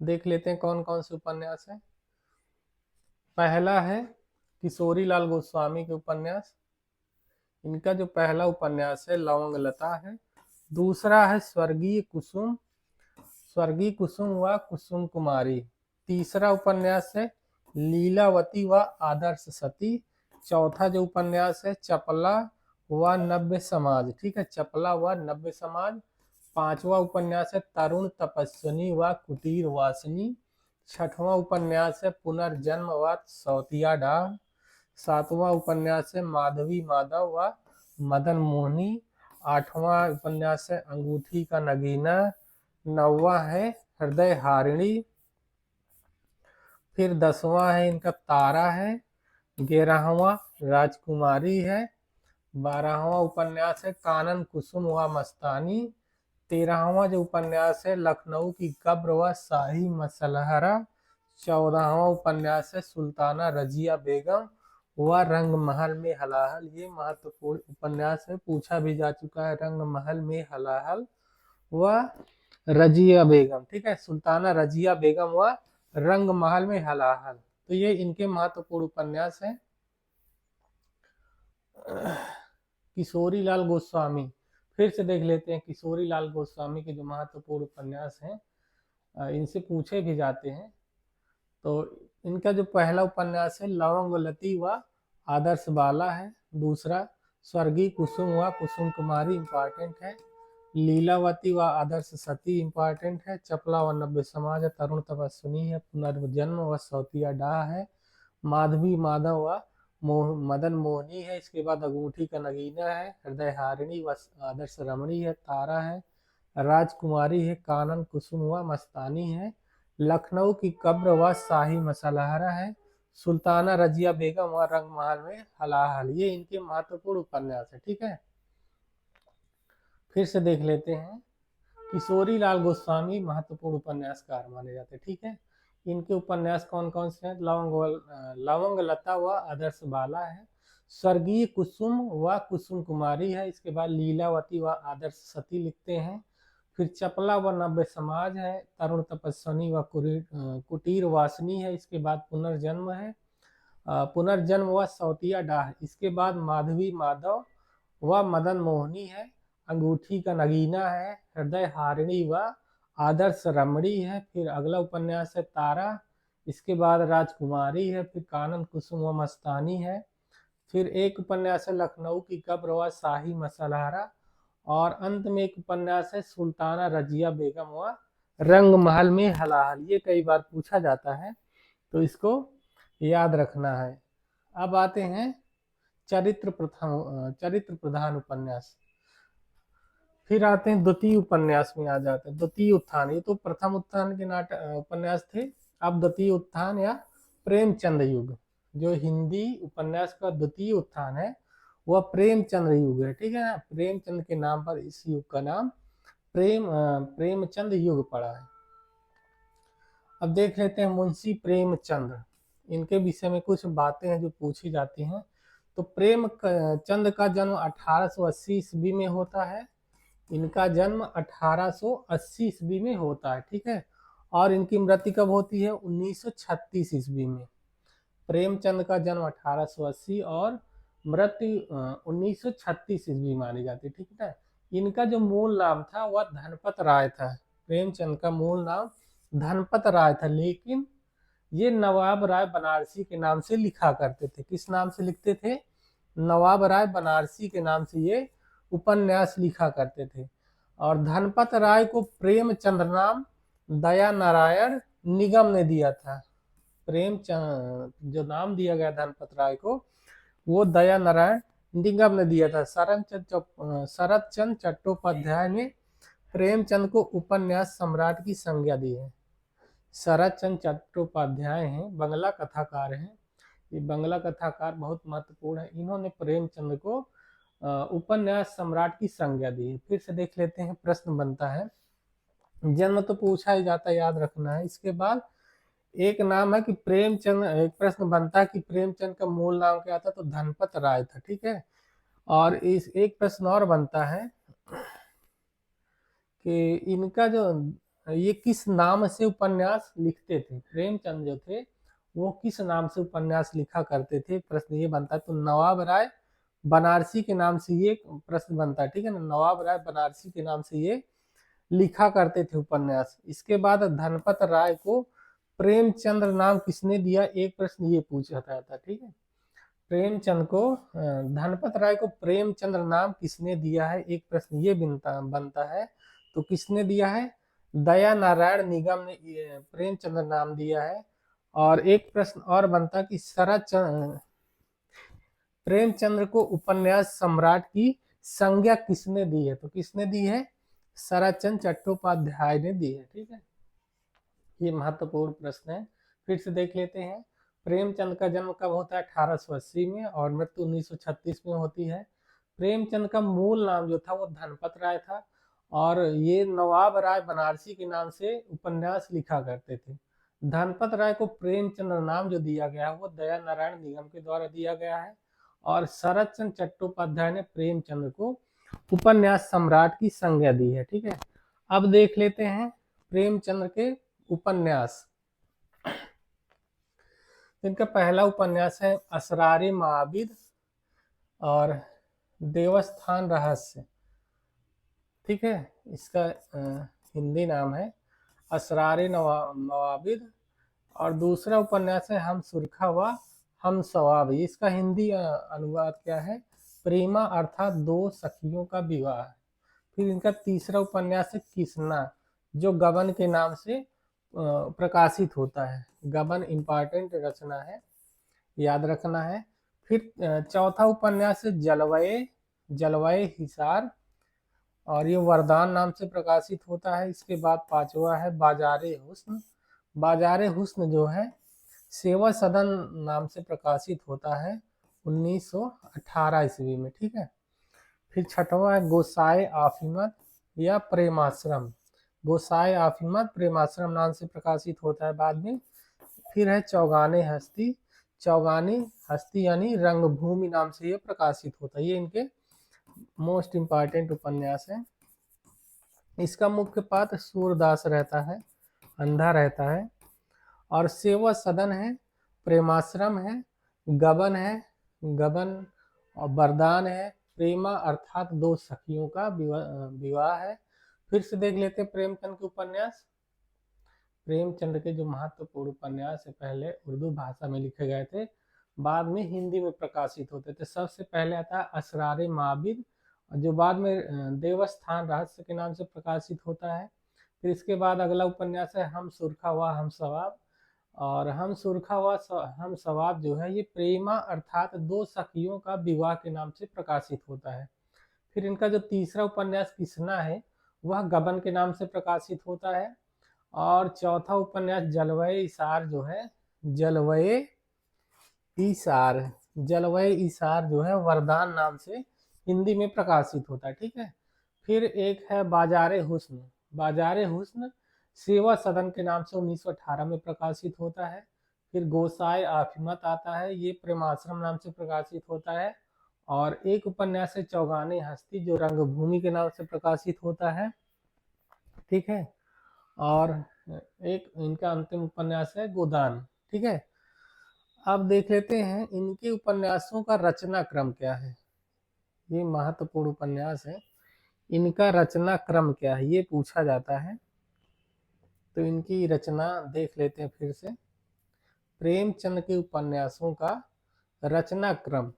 देख लेते हैं कौन कौन से उपन्यास हैं। पहला है किशोरी लाल गोस्वामी के उपन्यास, इनका जो पहला उपन्यास है लवंग लता है। दूसरा है स्वर्गीय कुसुम, स्वर्गीय कुसुम व कुसुम कुमारी। तीसरा उपन्यास है लीलावती व आदर्श सती। चौथा जो उपन्यास है चपला व नव्य समाज, ठीक है, चपला व नव्य समाज। पांचवा उपन्यास है तरुण तपस्विनी व कुटीर वासिनी। छठवां उपन्यास है पुनर्जन्म व सौतिया डाह। सातवां उपन्यास है माधवी माधव व मदन मोहनी। आठवां उपन्यास है अंगूठी का नगीना। नौवां है हृदय हारिणी। फिर 10वां है इनका तारा है। 11वां राजकुमारी है। 12वां उपन्यास है कानन कुसुम व मस्तानी। 13वां जो उपन्यास है लखनऊ की कब्र व शाही मसलहरा। 14वां उपन्यास है सुल्ताना रजिया बेगम व रंग महल में हलाहल। ये महत्वपूर्ण उपन्यास है, पूछा भी जा चुका है, रंग महल में हलाहल व रजिया बेगम, ठीक है, सुल्ताना रजिया बेगम व रंग महल में हलाहल। तो ये इनके महत्वपूर्ण उपन्यास हैं। किशोरी लाल गोस्वामी, फिर से देख लेते हैं किशोरी लाल गोस्वामी के जो महत्वपूर्ण उपन्यास हैं, इनसे पूछे भी जाते हैं। तो इनका जो पहला उपन्यास है लवंगवलती व आदर्श बाला है। दूसरा स्वर्गीय कुसुम व कुसुम कुमारी इम्पॉर्टेंट है। लीलावती व आदर्श सती इम्पॉर्टेंट है। चपला व नव्य समाज है। तरुण तपस्विनी है। पुनर्जन्म व सौतिया डाह है। माधवी माधव व मदन मोहनी है। इसके बाद अंगूठी का नगीना है। हृदय हारिणी व आदर्श रमणी है। तारा है। राजकुमारी है। कानन कुसुम व मस्तानी है। लखनऊ की कब्र व शाही मसलहरा है। सुल्ताना रजिया बेगम व रंग महल में हलाहल। ये इनके महत्वपूर्ण उपन्यास है, ठीक है। फिर से देख लेते हैं किशोरी लाल गोस्वामी महत्वपूर्ण उपन्यासकार माने जाते हैं, ठीक है। इनके उपन्यास कौन कौन से हैं? लवंग लता व आदर्श बाला है। स्वर्गीय कुसुम व कुसुम कुमारी है। इसके बाद लीलावती व आदर्श सती लिखते हैं। फिर चपला व नव्य समाज है। तरुण तपस्विनी व कुटीर वासिनी है। इसके बाद पुनर्जन्म है। पुनर्जन्म व सौतिया डाह। इसके बाद माधवी माधव व मदन मोहनी है। अंगूठी का नगीना है। हृदय हारिणी व आदर्श रमणी है। फिर अगला उपन्यास है तारा। इसके बाद राजकुमारी है। फिर कानन कुसुम व मस्तानी है। फिर एक उपन्यास है लखनऊ की कब्र व शाही मसलहरा। और अंत में एक उपन्यास है सुल्ताना रजिया बेगम व रंग महल में हलाहल। ये कई बार पूछा जाता है, तो इसको याद रखना है। अब आते हैं चरित्र प्रधान उपन्यास। फिर आते हैं द्वितीय उपन्यास में आ जाते हैं। द्वितीय उत्थान, ये तो प्रथम उत्थान के नाटक उपन्यास थे। अब द्वितीय उत्थान या प्रेमचंद युग, जो हिंदी उपन्यास का द्वितीय उत्थान है वह प्रेमचंद युग है, ठीक है ना। प्रेमचंद के नाम पर इस युग का नाम प्रेमचंद युग पड़ा है। अब देख लेते हैं मुंशी प्रेमचंद, इनके विषय में कुछ बातें हैं जो पूछी जाती हैं। तो प्रेमचंद का जन्म 1880 ईस्वी में होता है। इनका जन्म 1880 ईस्वी में होता है, ठीक है। और इनकी मृत्यु कब होती है? 1936 ईस्वी में। प्रेमचंद का जन्म 1880 और मृत्यु 1936 ईस्वी मानी जाती है, ठीक है। इनका जो मूल नाम था वह धनपत राय था। प्रेमचंद का मूल नाम धनपत राय था, लेकिन ये नवाब राय बनारसी के नाम से लिखा करते थे। किस नाम से लिखते थे? नवाब राय बनारसी के नाम से ये उपन्यास लिखा करते थे। और धनपत राय को प्रेमचंद नाम दया नारायण निगम ने दिया था। प्रेमचंद जो नाम दिया गया धनपत राय को, वो दया नारायण निगम ने दिया था। शरद चंद्र चट्टोपाध्याय ने प्रेमचंद को उपन्यास सम्राट की संज्ञा दी है। शरद चंद्र चट्टोपाध्याय हैं, बंगला कथाकार हैं। ये बंगला कथाकार बहुत महत्वपूर्ण है। इन्होंने प्रेमचंद को उपन्यास सम्राट की संज्ञा दी है। फिर से देख लेते हैं, प्रश्न बनता है, जन्म तो पूछा ही जाता है, याद रखना है। इसके बाद एक नाम है कि प्रेमचंद, एक प्रश्न बनता है कि प्रेमचंद का मूल नाम क्या था? तो धनपत राय था, ठीक है। और इस एक प्रश्न और बनता है कि इनका जो ये किस नाम से उपन्यास लिखते थे? प्रेमचंद जो थे वो किस नाम से उपन्यास लिखा करते थे? प्रश्न ये बनता है। तो नवाब राय बनारसी के नाम से ये प्रश्न बनता है, ठीक है ना। नवाब राय बनारसी के नाम से ये लिखा करते थे उपन्यास। इसके बाद धनपत राय को प्रेमचंद्र नाम किसने दिया, एक प्रश्न ये पूछा था, ठीक है। प्रेमचंद को धनपत राय को प्रेमचंद्र नाम किसने दिया है, एक प्रश्न ये बनता है। तो किसने दिया है, दया नारायण निगम ने प्रेमचंद्र नाम दिया है। और एक प्रश्न और बनता कि शरद प्रेमचंद्र को उपन्यास सम्राट की संज्ञा किसने दी है, तो किसने दी है, शरद चंद्र चट्टोपाध्याय ने दी है, ठीक है। ये महत्वपूर्ण प्रश्न है, फिर से देख लेते हैं। प्रेमचंद का जन्म कब होता है, 1880 में, और मृत्यु 1936 में होती है। प्रेमचंद का मूल नाम जो था वो धनपत राय था, और ये नवाब राय बनारसी के नाम से उपन्यास लिखा करते थे। धनपत राय को प्रेमचंद्र नाम जो दिया गया है वो दया नारायण निगम के द्वारा दिया गया है, और शरद चंद्र चट्टोपाध्याय ने प्रेमचंद्र को उपन्यास सम्राट की संज्ञा दी है, ठीक है। अब देख लेते हैं प्रेमचंद्र के उपन्यास। इनका पहला उपन्यास है असरारे माबिद और देवस्थान रहस्य, ठीक है। इसका हिंदी नाम है असरारे नवाबिद, और दूसरा उपन्यास है हम सुरखा व हम सवाब। इसका हिंदी अनुवाद क्या है, प्रेमा अर्थात दो सखियों का विवाह। फिर इनका तीसरा उपन्यास है किसना, जो गबन के नाम से प्रकाशित होता है। गबन इम्पॉर्टेंट रचना है, याद रखना है। फिर चौथा उपन्यास है जलवाए हिसार, और ये वरदान नाम से प्रकाशित होता है। इसके बाद पांचवा है बाजारे हुस्न। बाजारे हुस्न जो है सेवा सदन नाम से प्रकाशित होता है 1918 ईस्वी में, ठीक है। फिर छठवां है गोसाए आफिमत या प्रेमाश्रम। गोसाए आफिमत प्रेमाश्रम नाम से प्रकाशित होता है बाद में। फिर है चौगाने हस्ती यानी रंगभूमि नाम से ये प्रकाशित होता है। ये इनके मोस्ट इम्पॉर्टेंट उपन्यास है। इसका मुख्य पात्र सूरदास रहता है, अंधा रहता है। और सेवा सदन है, प्रेमाश्रम है, गबन और वरदान है, प्रेमा अर्थात दो सखियों का विवाह है। फिर से देख लेते हैं प्रेमचंद के उपन्यास। प्रेमचंद के जो महत्वपूर्ण उपन्यास है पहले उर्दू भाषा में लिखे गए थे, बाद में हिंदी में प्रकाशित होते थे। सबसे पहले आता है असरारे माबिद, जो बाद में देवस्थान रहस्य के नाम से प्रकाशित होता है। फिर इसके बाद अगला उपन्यास है हम सुरखा व हम सवाब, और हम सुरखा व हम सवाब जो है ये प्रेमा अर्थात दो सखियों का विवाह के नाम से प्रकाशित होता है। फिर इनका जो तीसरा उपन्यास किसना है वह गबन के नाम से प्रकाशित होता है। और चौथा उपन्यास जलवाए इसार जो है जलवाए ईसार जो है वरदान नाम से हिंदी में प्रकाशित होता है, ठीक है। फिर एक है बाजारे हुस्न सेवा सदन के नाम से 1918 में प्रकाशित होता है। फिर गोसाए आफिमत आता है, ये प्रेमाश्रम नाम से प्रकाशित होता है। और एक उपन्यास है चौगाने हस्ती जो रंगभूमि के नाम से प्रकाशित होता है, ठीक है। और एक इनका अंतिम उपन्यास है गोदान, ठीक है। अब देख लेते हैं इनके उपन्यासों का रचना क्रम क्या है। ये महत्वपूर्ण उपन्यास है, इनका रचना क्रम क्या है ये पूछा जाता है। तो इनकी रचना देख लेते हैं फिर से। प्रेमचंद के उपन्यासों का रचना क्रम,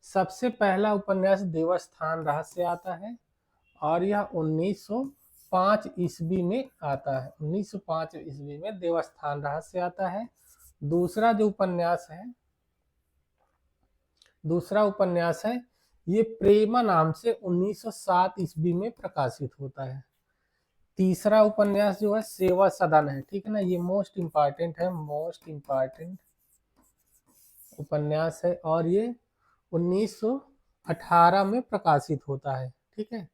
सबसे पहला उपन्यास देवस्थान रहस्य आता है, और यह 1905 ईस्वी में आता है। 1905 ईस्वी में देवस्थान रहस्य आता है। दूसरा उपन्यास है ये प्रेमा नाम से 1907 ईस्वी में प्रकाशित होता है। तीसरा उपन्यास जो है सेवा सदन है, ठीक है ना, ये मोस्ट इम्पॉर्टेंट उपन्यास है, और ये 1918 में प्रकाशित होता है, ठीक है।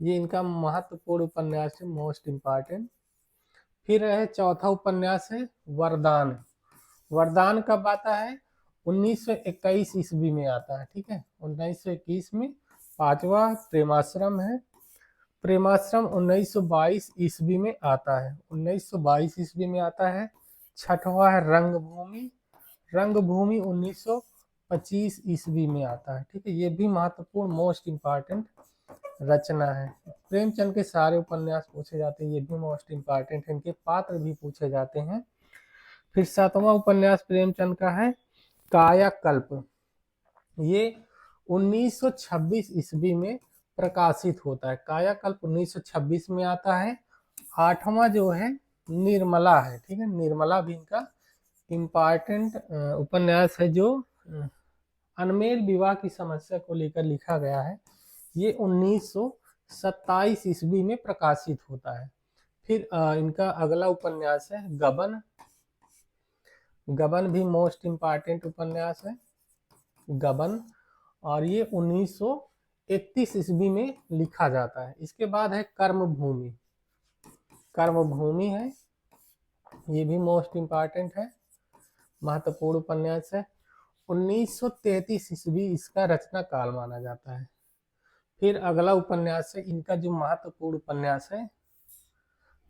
ये इनका महत्वपूर्ण उपन्यास है, मोस्ट इम्पॉर्टेंट। फिर है चौथा उपन्यास है वरदान कब आता है, 1921 ईस्वी में आता है, ठीक है, 1921 में। पांचवा प्रेमाश्रम है, प्रेमाश्रम 1922 ईस्वी में आता है, 1922 ईस्वी में आता है। छठवा है रंगभूमि 1925 ईस्वी में आता है, ठीक है। ये भी महत्वपूर्ण मोस्ट इम्पॉर्टेंट रचना है। प्रेमचंद के सारे उपन्यास पूछे जाते हैं, ये भी मोस्ट इम्पॉर्टेंट है, इनके पात्र भी पूछे जाते हैं। फिर 7वां उपन्यास प्रेमचंद का है कायाकल्प। ये 1926 ईस्वी में प्रकाशित होता है। कायाकल्प 1926 में आता है। 8वां जो है निर्मला है, ठीक है। निर्मला भी इनका इम्पॉर्टेंट उपन्यास है, जो अनमेल विवाह की समस्या को लेकर लिखा गया है। ये 1927 ईस्वी में प्रकाशित होता है। फिर इनका अगला उपन्यास है गबन। गबन भी मोस्ट इम्पॉर्टेंट उपन्यास है, गबन, और ये 1931 ईस्वी में लिखा जाता है। इसके बाद है कर्मभूमि। कर्मभूमि है, ये भी मोस्ट इम्पॉर्टेंट है, महत्वपूर्ण उपन्यास है। 1933 ईस्वी इसका रचना काल माना जाता है। फिर अगला उपन्यास है इनका जो महत्वपूर्ण उपन्यास है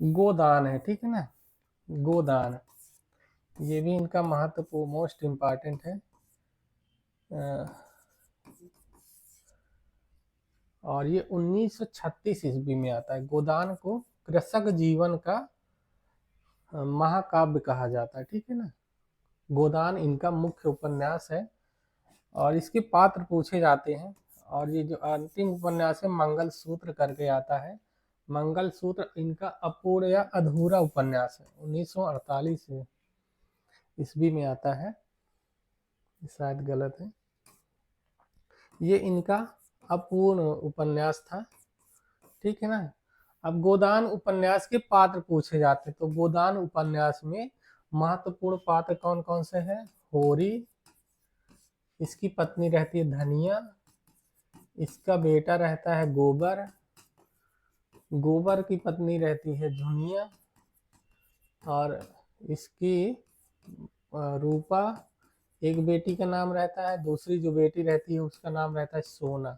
गोदान है, ठीक है ना, गोदान। ये भी इनका महत्वपूर्ण मोस्ट इम्पॉर्टेंट है। और ये 1936 ईस्वी में आता है। गोदान को कृषक जीवन का महाकाव्य कहा जाता है, ठीक है ना। गोदान इनका मुख्य उपन्यास है और इसके पात्र पूछे जाते हैं। और ये जो अंतिम उपन्यास है मंगलसूत्र करके आता है। मंगलसूत्र इनका अपूर्ण या अधूरा उपन्यास है, 1948 ईस्वी में आता है, शायद गलत है। ये इनका अपूर्ण उपन्यास था, ठीक है ना। अब गोदान उपन्यास के पात्र पूछे जाते हैं, तो गोदान उपन्यास में महत्वपूर्ण पात्र कौन कौन से हैं? होरी, इसकी पत्नी रहती है धनिया, इसका बेटा रहता है गोबर, गोबर की पत्नी रहती है झुनिया, और इसकी रूपा, एक बेटी का नाम रहता है, दूसरी जो बेटी रहती है उसका नाम रहता है सोना।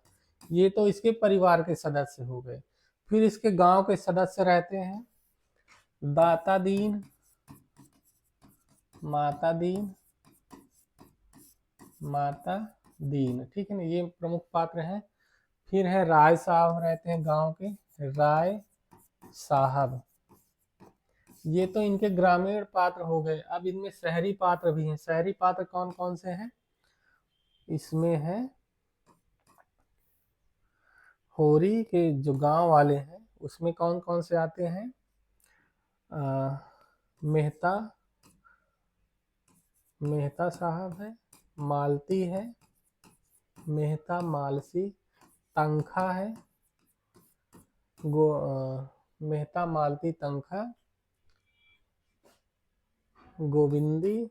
ये तो इसके परिवार के सदस्य हो गए। फिर इसके गांव के सदस्य रहते हैं दाता दीन, माता दीन, माता दीन, ठीक है ना, ये प्रमुख पात्र हैं। फिर है राय साहब रहते हैं गांव के, राय साहब। ये तो इनके ग्रामीण पात्र हो गए। अब इनमें शहरी पात्र भी हैं। शहरी पात्र कौन कौन से हैं? इसमें है होरी के जो गांव वाले हैं उसमें कौन कौन से आते हैं? मेहता, मेहता साहब है, मालती है, मेहता मालसी, तंखा है, मेहता मालती तंखा, गोविंदी,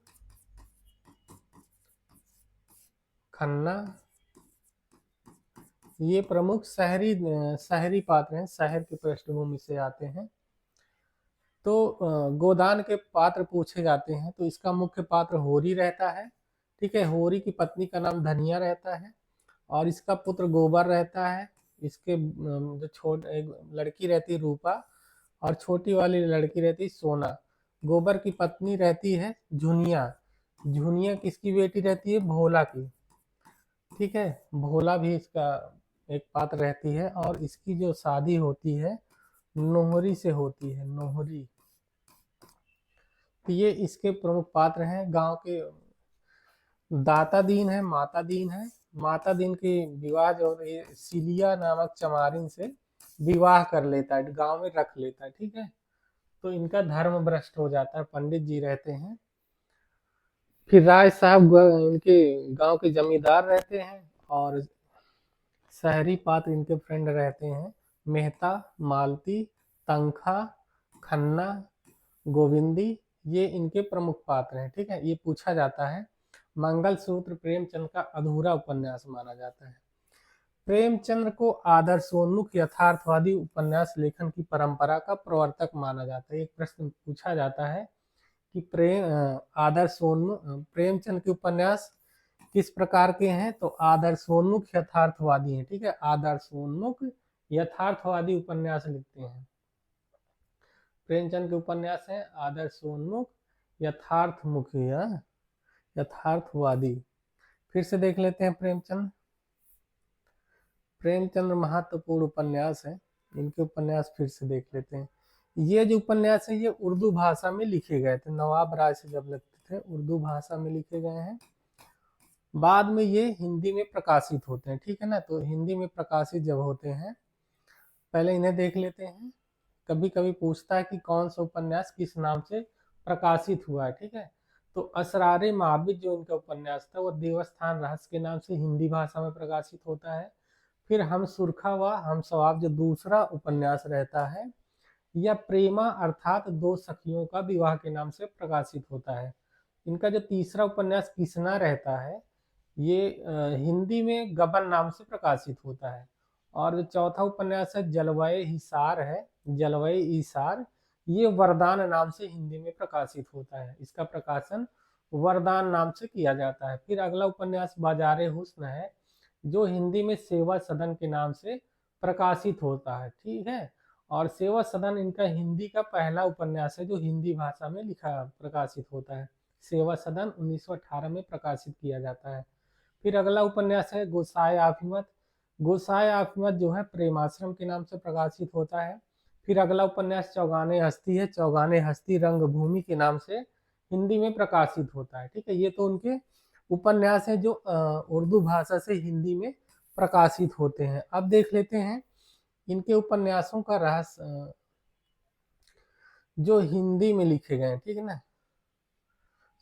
खन्ना। ये प्रमुख शहरी पात्र हैं, शहर की पृष्ठभूमि से आते हैं। तो गोदान के पात्र पूछे जाते हैं, तो इसका मुख्य पात्र होरी रहता है, ठीक है। होरी की पत्नी का नाम धनिया रहता है और इसका पुत्र गोबर रहता है। इसके जो एक लड़की रहती है रूपा और छोटी वाली लड़की रहती है सोना। गोबर की पत्नी रहती है झुनिया। झुनिया किसकी बेटी रहती है? भोला की, ठीक है। भोला भी इसका एक पात्र रहती है और इसकी जो शादी होती है नोहरी से होती है, नोहरी। तो ये इसके प्रमुख पात्र हैं। गांव के दाता दीन है, माता दीन है। माता दीन की विवाह जो सिलिया नामक चमारिन से विवाह कर लेता है, गांव में रख लेता है, ठीक है। तो इनका धर्म भ्रष्ट हो जाता है, पंडित जी रहते हैं। फिर राय साहब इनके गांव के जमींदार रहते हैं और शहरी पात्र इनके फ्रेंड रहते हैं मेहता, मालती, तंखा, खन्ना, गोविंदी। ये इनके प्रमुख पात्र हैं, ठीक है। ये पूछा जाता है। मंगलसूत्र प्रेमचंद का अधूरा उपन्यास माना जाता है। प्रेमचंद को आदर्शोन्मुख यथार्थवादी उपन्यास लेखन की परंपरा का प्रवर्तक माना जाता है। एक प्रश्न पूछा जाता है कि प्रेमचंद के उपन्यास किस प्रकार के हैं? तो आदर्शोन्मुख यथार्थवादी हैं, ठीक है। आदर्शोन्मुख यथार्थवादी उपन्यास लिखते हैं। प्रेमचंद के उपन्यास हैं आदर्शोन्मुख यथार्थमुखी, यथार्थवादी। फिर से देख लेते हैं प्रेमचंद। प्रेमचंद महत्वपूर्ण उपन्यास है, इनके उपन्यास फिर से देख लेते हैं। ये जो उपन्यास है ये उर्दू भाषा में लिखे गए थे नवाब राय से जब थे, उर्दू भाषा में लिखे गए हैं। बाद में ये हिंदी में प्रकाशित होते हैं, ठीक है ना। तो हिंदी में प्रकाशित जब होते हैं, पहले इन्हें देख लेते हैं। कभी कभी पूछता है कि कौन सा उपन्यास किस नाम से प्रकाशित हुआ है, ठीक है। तो असरारे माबिद जो इनका उपन्यास था वो देवस्थान रहस्य के नाम से हिंदी भाषा में प्रकाशित होता है। फिर हम सुरखा व हम सवाब जो दूसरा उपन्यास रहता है, या प्रेमा अर्थात दो सखियों का विवाह के नाम से प्रकाशित होता है। इनका जो तीसरा उपन्यास किसना रहता है, ये हिंदी में गबन नाम से प्रकाशित होता है। और जो चौथा उपन्यास है जलवाए हिसार है, जलवाए ईसार, ये वरदान नाम से हिंदी में प्रकाशित होता है। इसका प्रकाशन वरदान नाम से किया जाता है। फिर अगला उपन्यास बाजारे हुस्न है, जो हिंदी में सेवा सदन के नाम से प्रकाशित होता है, ठीक है। और सेवा सदन इनका हिंदी का पहला उपन्यास है जो हिंदी भाषा में लिखा प्रकाशित होता है। सेवा सदन 1918 में प्रकाशित किया जाता है। फिर अगला उपन्यास है गोसाए आफिमत। गोसाए आफिमत जो है प्रेमाश्रम के नाम से प्रकाशित होता है। फिर अगला उपन्यास चौगाने हस्ती है, चौगाने हस्ती रंगभूमि के नाम से हिंदी में प्रकाशित होता है, ठीक है। ये तो उनके उपन्यास है जो उर्दू भाषा से हिंदी में प्रकाशित होते हैं। अब देख लेते हैं इनके उपन्यासों का रहस्य जो हिंदी में लिखे गए हैं, ठीक है ना।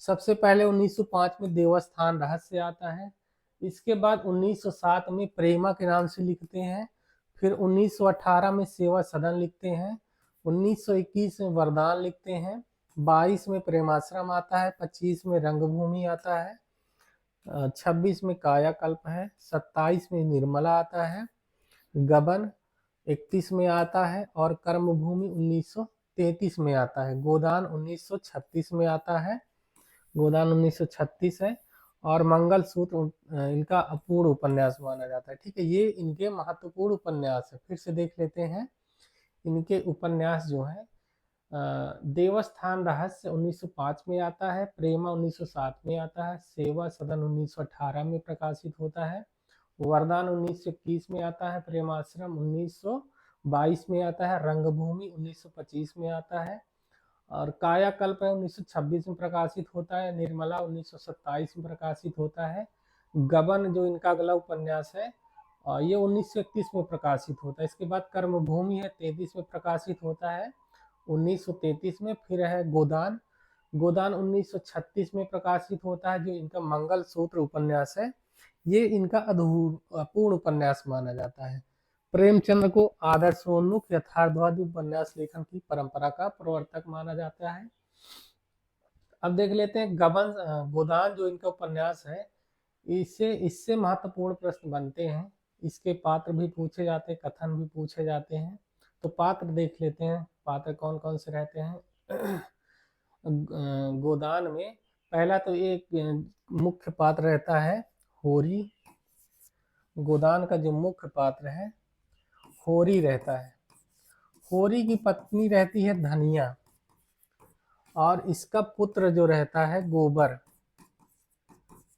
सबसे पहले 1905 में देवस्थान रहस्य आता है। इसके बाद 1907 में प्रेमा के नाम से लिखते हैं। फिर 1918 में सेवा सदन लिखते हैं। 1921 में वरदान लिखते हैं। 22 में प्रेमाश्रम आता है। 25 में रंगभूमि आता है। 26 में कायाकल्प है। 27 में निर्मला आता है। गबन 31 में आता है। और कर्मभूमि 1933 में आता है। गोदान 1936 में आता है। गोदान 1936 है। और मंगल सूत्र इनका अपूर्ण उपन्यास माना जाता है, ठीक है। ये इनके महत्वपूर्ण उपन्यास है। फिर से देख लेते हैं इनके उपन्यास जो है। देवस्थान रहस्य 1905 में आता है। प्रेमा 1907 में आता है। सेवा सदन 1918 में प्रकाशित होता है। वरदान 1921 में आता है। प्रेमाश्रम 1922 में आता है। रंगभूमि 1925 में आता है। और कायाकल्प है 1926 में प्रकाशित होता है। निर्मला 1927 में प्रकाशित होता है। गबन जो इनका अगला उपन्यास है ये 1931 में प्रकाशित होता है। इसके बाद कर्मभूमि है 33 में प्रकाशित होता है 1933 में। फिर है गोदान, गोदान 1936 में प्रकाशित होता है जो इनका मंगल सूत्र उपन्यास है। ये इनका अपूर्ण उपन्यास माना जाता है। प्रेमचंद्र को आदर्शोन्मुख यथार्थवादी उपन्यास लेखन की परंपरा का प्रवर्तक माना जाता है। अब देख लेते हैं गबन गोदान जो इनका उपन्यास है, इससे महत्वपूर्ण प्रश्न बनते हैं। इसके पात्र भी पूछे जाते हैं, कथन भी पूछे जाते हैं। तो पात्र देख लेते हैं, पात्र कौन कौन से रहते हैं। गोदान में पहला तो एक मुख्य पात्र रहता है होरी। गोदान का जो मुख्य पात्र है होरी रहता है। होरी की पत्नी रहती है धनिया। और इसका पुत्र जो रहता है गोबर,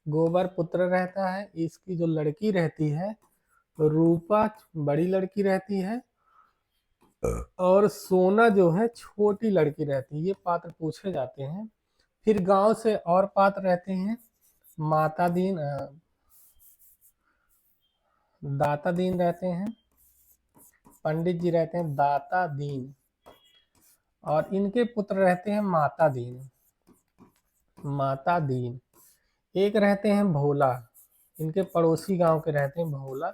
गोबर पुत्र रहता है। इसकी जो लड़की रहती है रूपा बड़ी लड़की रहती है। और सोना जो है छोटी लड़की रहती है। ये पात्र पूछे जाते हैं। फिर गांव से और पात्र रहते हैं। माता दीन दाता दीन रहते हैं। पंडित जी रहते हैं दाता दीन। और इनके पुत्र रहते हैं माता दीन, माता दीन। एक रहते हैं भोला, इनके पड़ोसी गांव के रहते हैं भोला।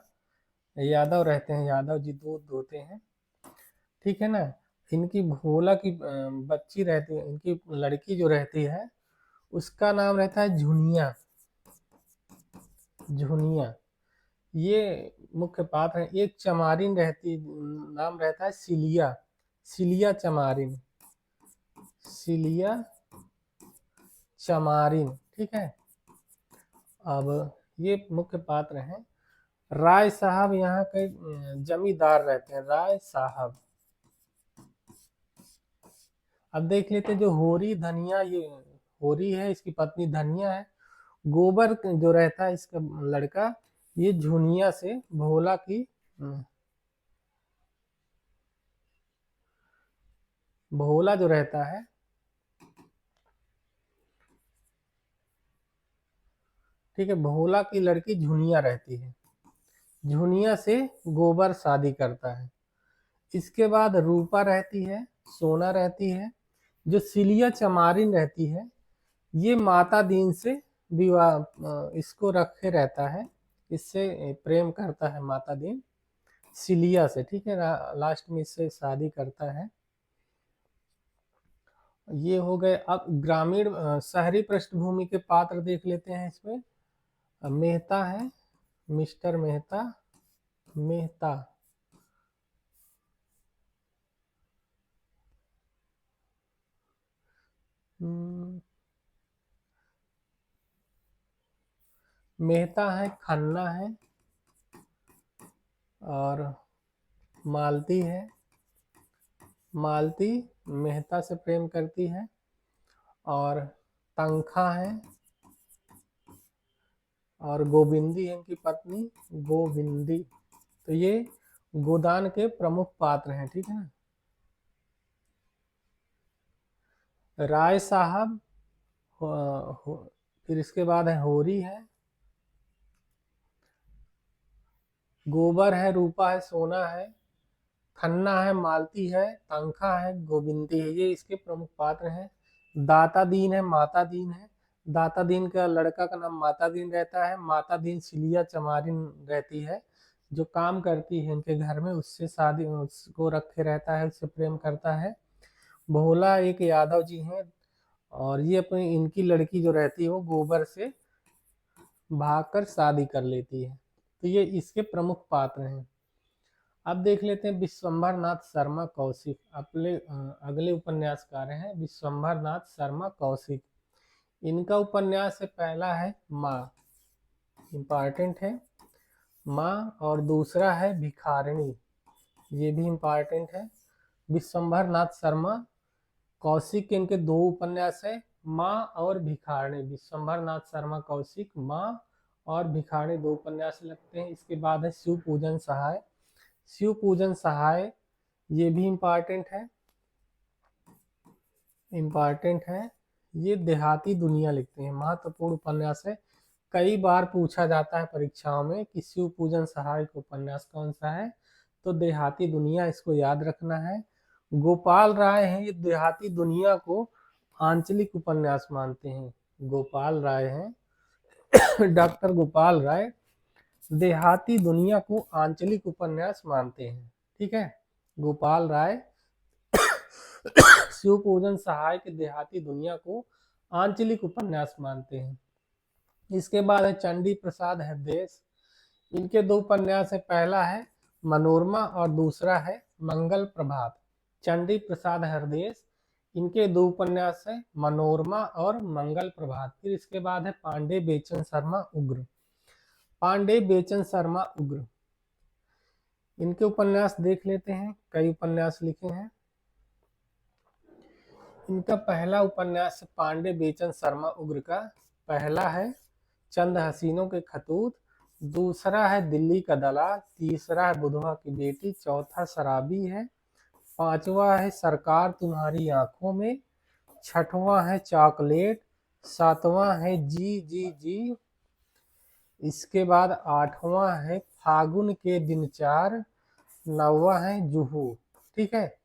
यादव रहते हैं, यादव जी दूध दोते हैं, ठीक है ना। इनकी भोला की बच्ची रहती है, इनकी लड़की जो रहती है उसका नाम रहता है झुनिया, झुनिया। ये मुख्य पात्र है। एक चमारिन रहती, नाम रहता है सिलिया, सिलिया चमारिन, सिलिया चमारिन, ठीक है। अब ये मुख्य पात्र हैं। राय साहब यहाँ के जमींदार रहते हैं, राय साहब। अब देख लेते हैं जो होरी धनिया, ये होरी है, इसकी पत्नी धनिया है। गोबर जो रहता है इसका लड़का, ये झुनिया से भोला की भोला जो रहता है ठीक है। भोला की लड़की झुनिया रहती है, झुनिया से गोबर शादी करता है। इसके बाद रूपा रहती है, सोना रहती है। जो सिलिया चमारिन रहती है, ये माता दीन से विवाह इसको रखे रहता है, इससे प्रेम करता है माता दीन सिलिया से, ठीक है। लास्ट में इससे शादी करता है। ये हो गए। अब ग्रामीण शहरी पृष्ठभूमि के पात्र देख लेते हैं इसमें। मेहता है, मिस्टर मेहता, मेहता। मेहता है, खन्ना है, और मालती है। मालती मेहता से प्रेम करती है। और तंखा है, और गोविंदी है इनकी पत्नी, गोविंदी। तो ये गोदान के प्रमुख पात्र हैं, ठीक है ना। राय साहब, फिर इसके बाद है होरी है, गोबर है, रूपा है, सोना है, खन्ना है, मालती है, तंखा है, गोविंदी है। ये इसके प्रमुख पात्र हैं। दाता दीन है, माता दीन है। दाता दीन का लड़का का नाम माता दीन रहता है। माता दीन सिलिया चमारिन रहती है, जो काम करती है इनके घर में, उससे शादी, उसको रखे रहता है, उससे प्रेम करता है। भोला एक यादव जी हैं, और ये अपनी इनकी लड़की जो रहती है वो गोबर से भागकर शादी कर लेती है। तो ये इसके प्रमुख पात्र हैं। अब देख लेते हैं विश्वंभर नाथ शर्मा कौशिक। अगले उपन्यासकार हैं विश्वंभर नाथ शर्मा कौशिक। इनका उपन्यास से पहला है माँ, इम्पॉर्टेंट है माँ, और दूसरा है भिखारिणी, ये भी इम्पॉर्टेंट है। विश्वंभर नाथ शर्मा कौशिक के इनके दो उपन्यास है, माँ और भिखारिणी। विश्वंभर नाथ शर्मा कौशिक माँ और भिखारिणी दो उपन्यास लगते हैं। इसके बाद है शिव पूजन सहाय। शिव पूजन सहाय ये भी इम्पॉर्टेंट है, ये देहाती दुनिया लिखते हैं, महत्वपूर्ण उपन्यास है। कई बार पूछा जाता है परीक्षाओं में कि शिव पूजन सहाय का उपन्यास कौन सा है, तो देहाती दुनिया, इसको याद रखना है। गोपाल राय हैं, ये देहाती दुनिया को आंचलिक उपन्यास मानते हैं। गोपाल राय हैं डॉक्टर गोपाल राय देहाती दुनिया को आंचलिक उपन्यास मानते हैं, ठीक है। गोपाल राय शिव पूजन सहाय के देहाती दुनिया को आंचलिक उपन्यास मानते हैं। इसके बाद है चंडी प्रसाद हरदेश। इनके दो उपन्यास है, पहला है मनोरमा और दूसरा है मंगल प्रभात। चंडी प्रसाद हरदेश, इनके दो उपन्यास है मनोरमा और मंगल प्रभात। फिर इसके बाद है पांडे बेचन शर्मा उग्र। पांडे बेचन शर्मा उग्र, इनके उपन्यास देख लेते हैं, कई उपन्यास लिखे हैं। इनका पहला उपन्यास पांडे बेचन शर्मा उग्र का पहला है चंद हसीनों के खतूत, दूसरा है दिल्ली का दलाल, तीसरा है बुधवा की बेटी, चौथा शराबी है, पांचवा है सरकार तुम्हारी आंखों में, छठवां है चॉकलेट, सातवां है जी जी जी, इसके बाद आठवां है फागुन के दिन चार, नौवां है जुहू, ठीक है।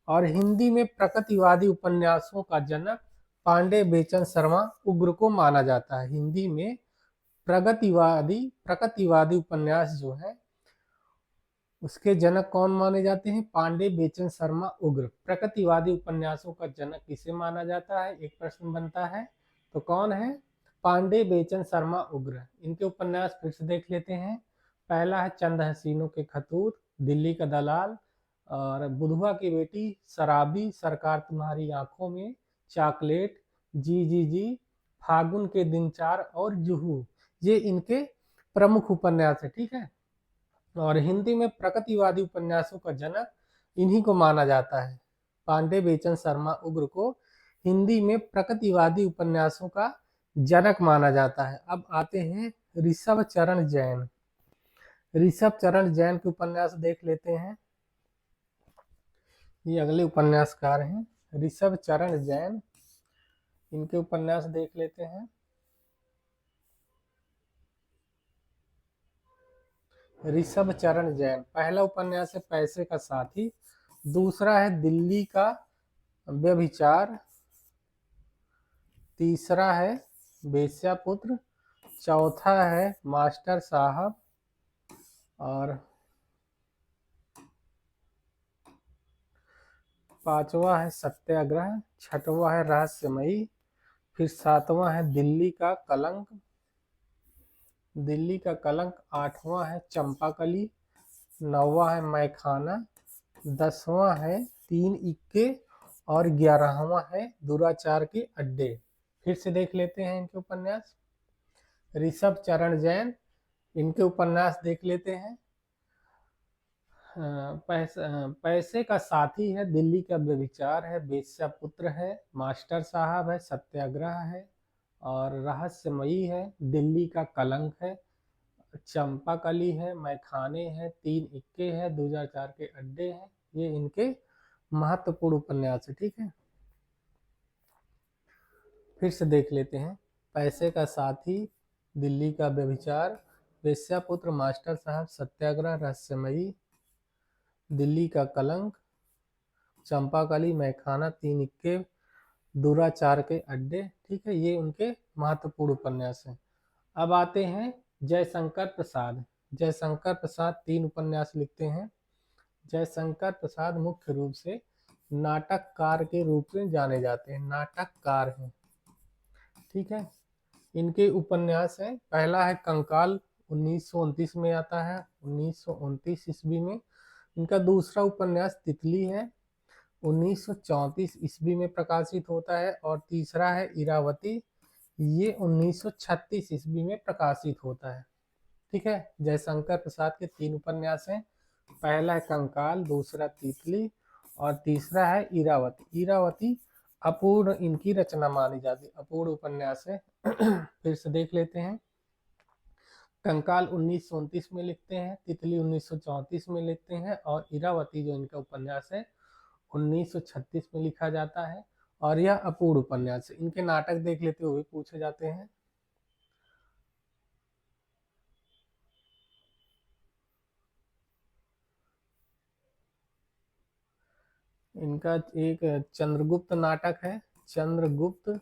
और हिंदी में प्रगतिवादी उपन्यासों का जनक पांडे बेचन शर्मा उग्र को माना जाता है। हिंदी में प्रगतिवादी उपन्यास जो है उसके जनक कौन माने जाते हैं? पांडे बेचन शर्मा उग्र। प्रगतिवादी उपन्यासों का जनक किसे माना जाता है, एक प्रश्न बनता है, तो कौन है? पांडे बेचन शर्मा उग्र। इनके उपन्यास फिर से देख लेते हैं। पहला है चंद हसीनों के खतूत, दिल्ली का दलाल, और बुधवा की बेटी, शराबी, सरकार तुम्हारी आंखों में, चॉकलेट, जी जी जी, फागुन के दिन चार और जुहू। ये इनके प्रमुख उपन्यास है, ठीक है। और हिंदी में प्रगतिवादी उपन्यासों का जनक इन्हीं को माना जाता है। पांडे बेचन शर्मा उग्र को हिंदी में प्रगतिवादी उपन्यासों का जनक माना जाता है। अब आते हैं ऋषभ चरण जैन। ऋषभ चरण जैन के उपन्यास देख लेते हैं। ये अगले उपन्यासकार हैं ऋषभ चरण जैन। इनके उपन्यास देख लेते हैं। ऋषभ चरण जैन। पहला उपन्यास है पैसे का साथी, दूसरा है दिल्ली का व्यभिचार, तीसरा है वेश्यापुत्र, चौथा है मास्टर साहब, और पांचवा है सत्याग्रह, छठवां है रहस्यमयी, फिर सातवां है दिल्ली का कलंक, आठवां है चंपाकली, नौवां है मैखाना, 10वां है तीन इक्के, और 11वां है दुराचार के अड्डे। फिर से देख लेते हैं इनके उपन्यास। ऋषभ चरण जैन, इनके उपन्यास देख लेते हैं। पैसे का साथी है, दिल्ली का व्यभिचार है, वेश्यापुत्र है, मास्टर साहब है, सत्याग्रह है, और रहस्यमयी है, दिल्ली का कलंक है, चंपाकली है, मैखाने हैं, तीन इक्के है, 2004 के अड्डे हैं। ये इनके महत्वपूर्ण उपन्यास है। ठीक है, फिर से देख लेते हैं। पैसे का साथी, दिल्ली का व्यभिचार, वेश्यापुत्र, मास्टर साहब, सत्याग्रह, रहस्यमयी, दिल्ली का कलंक, चंपाकली, मैखाना, तीन इक्के, दुराचार के अड्डे। ठीक है, ये उनके महत्वपूर्ण उपन्यास हैं। अब आते हैं जयशंकर प्रसाद। जयशंकर प्रसाद 3 उपन्यास लिखते हैं। जयशंकर प्रसाद मुख्य रूप से नाटककार के रूप में जाने जाते हैं, नाटककार हैं। ठीक है, इनके उपन्यास हैं। पहला है कंकाल, 1929 में आता है, 1929 ईस्वी में। इनका दूसरा उपन्यास तितली है, 1934 ईस्वी में प्रकाशित होता है, और तीसरा है इरावती, ये 1936 ईस्वी में प्रकाशित होता है। ठीक है, जयशंकर प्रसाद के 3 उपन्यास हैं। पहला है कंकाल, दूसरा तितली, और तीसरा है इरावती। इरावती अपूर्ण इनकी रचना मानी जाती है, अपूर्ण उपन्यास है। फिर से देख लेते हैं। कंकाल 1929 में लिखते हैं, तितली 1934 में लिखते हैं, और इरावती जो इनका उपन्यास है 1936 में लिखा जाता है, और यह अपूर्ण उपन्यास है। इनके नाटक देख लेते हुए पूछे जाते हैं। इनका एक चंद्रगुप्त नाटक है, चंद्रगुप्त।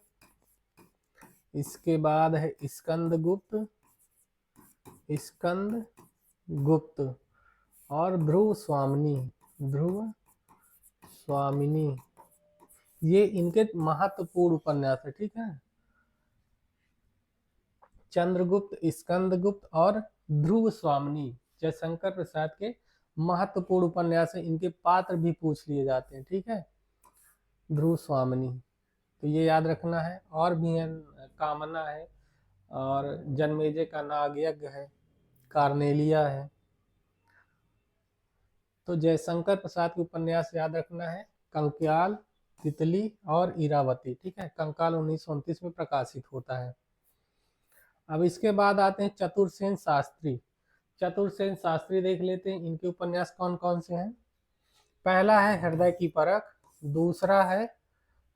इसके बाद है स्कंदगुप्त, स्कंदगुप्त, और ध्रुव स्वामिनी, ध्रुव स्वामिनी। ये इनके महत्वपूर्ण उपन्यास है। ठीक है, चंद्रगुप्त, स्कंदगुप्त और ध्रुव स्वामिनी जयशंकर प्रसाद के महत्वपूर्ण उपन्यास है। इनके पात्र भी पूछ लिए जाते हैं। ठीक है, ध्रुव स्वामिनी, तो ये याद रखना है। और भी है, कामना है, और जन्मेजय का नागयज्ञ है, कार्नेलिया है। तो जयशंकर प्रसाद के उपन्यास याद रखना है, कंकाल, तितली और इरावती। ठीक है, कंकाल 1929 में प्रकाशित होता है। अब इसके बाद आते हैं चतुर्सेन शास्त्री। चतुर्सेन शास्त्री देख लेते हैं, इनके उपन्यास कौन कौन से हैं। पहला है हृदय की परख, दूसरा है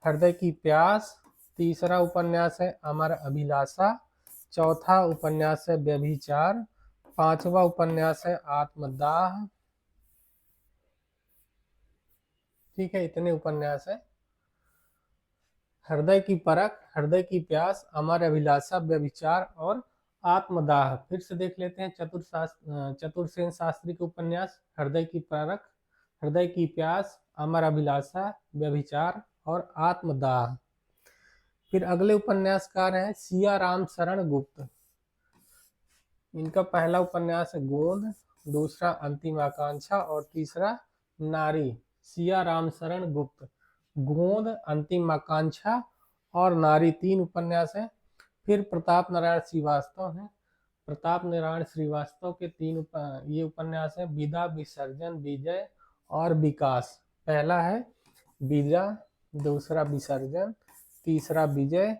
हृदय की प्यास, तीसरा उपन्यास है अमर अभिलाषा, चौथा उपन्यास है व्यभिचार, पांचवा उपन्यास है आत्मदाह। ठीक है, इतने उपन्यास है। हृदय की परख, हृदय की प्यास, अमर अभिलाषा, व्यभिचार और आत्मदाह। फिर से देख लेते हैं चतुर्सेन शास्त्री के उपन्यास। हृदय की परख, हृदय की प्यास, अमर अभिलाषा, व्यभिचार और आत्मदाह। फिर अगले उपन्यासकार हैं सिया राम शरण गुप्त। इनका पहला उपन्यास है गोंद, दूसरा अंतिम आकांक्षा, और तीसरा नारी। सिया राम शरण गुप्त, गोंद, अंतिम आकांक्षा और नारी, 3 उपन्यास हैं। फिर प्रताप नारायण श्रीवास्तव हैं। प्रताप नारायण श्रीवास्तव के 3 ये उपन्यास हैं, विदा, विसर्जन, विजय और विकास। पहला है विदा, दूसरा विसर्जन, तीसरा विजय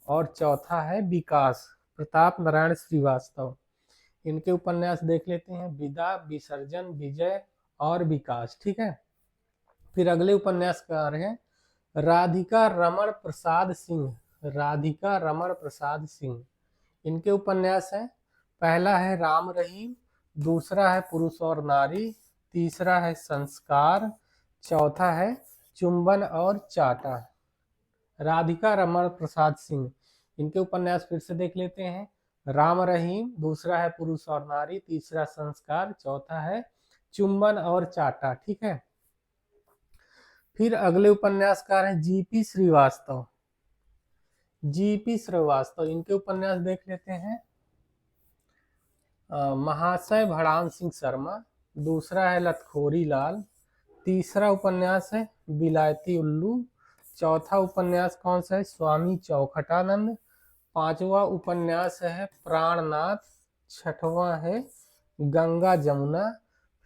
और चौथा है विकास। प्रताप नारायण श्रीवास्तव, इनके उपन्यास देख लेते हैं, विदा, विसर्जन, विजय और विकास। ठीक है, फिर अगले उपन्यासकार हैं राधिका रमण प्रसाद सिंह। राधिका रमण प्रसाद सिंह, इनके उपन्यास हैं, पहला है राम रहीम, दूसरा है पुरुष और नारी, तीसरा है संस्कार, चौथा है चुंबन और चाटा। राधिका रमण प्रसाद सिंह, इनके उपन्यास फिर से देख लेते हैं। राम रहीम, दूसरा है पुरुष और नारी, तीसरा संस्कार, चौथा है चुंबन और चाटा। ठीक है। फिर अगले उपन्यासकार हैं जीपी श्रीवास्तव। जीपी श्रीवास्तव, इनके उपन्यास देख लेते हैं। महाशय भड़ाम सिंह शर्मा, दूसरा है लतखोरी लाल, तीसरा उपन्यास है बिलायती उल्लू, चौथा उपन्यास कौन सा है, स्वामी चौखटानंद, पांचवा उपन्यास है प्राणनाथ, छठवां है गंगा जमुना,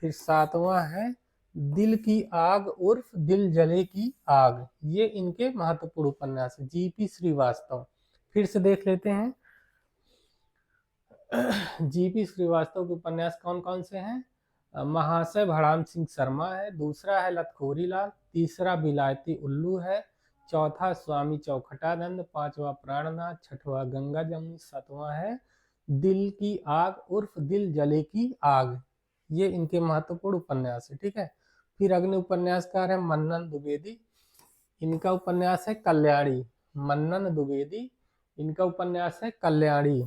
फिर सातवां है दिल की आग उर्फ दिल जले की आग। ये इनके महत्वपूर्ण उपन्यास है, जीपी श्रीवास्तव। फिर से देख लेते हैं जीपी श्रीवास्तव के उपन्यास कौन कौन से हैं। महाशय भड़ाम सिंह शर्मा है, दूसरा है लतखोरी लाल, तीसरा बिलायती उल्लू है, चौथा स्वामी चौखटानंद, पांचवा प्राणनाथ, छठवा गंगा जमुनी, सातवां है दिल की आग उर्फ दिल जले की आग। ये इनके महत्वपूर्ण उपन्यास है। ठीक है। फिर अगले उपन्यासकार है मन्नन द्विवेदी, इनका उपन्यास है कल्याणी। मन्नन द्विवेदी, इनका उपन्यास है कल्याणी।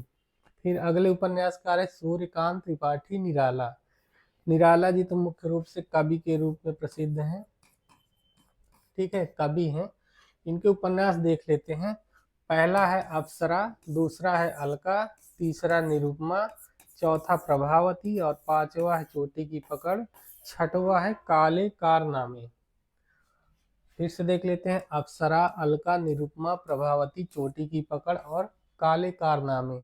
फिर अगले उपन्यासकार है सूर्यकांत त्रिपाठी निराला। निराला जी तो मुख्य रूप से कवि के रूप में प्रसिद्ध हैं। ठीक है, कवि हैं। इनके उपन्यास देख लेते हैं। पहला है अप्सरा, दूसरा है अलका, तीसरा निरुपमा, चौथा प्रभावती और पांचवा है चोटी की पकड़, छठवा है काले कारनामे। फिर से देख लेते हैं। अप्सरा, अलका, निरुपमा, प्रभावती, चोटी की पकड़ और काले कारनामे।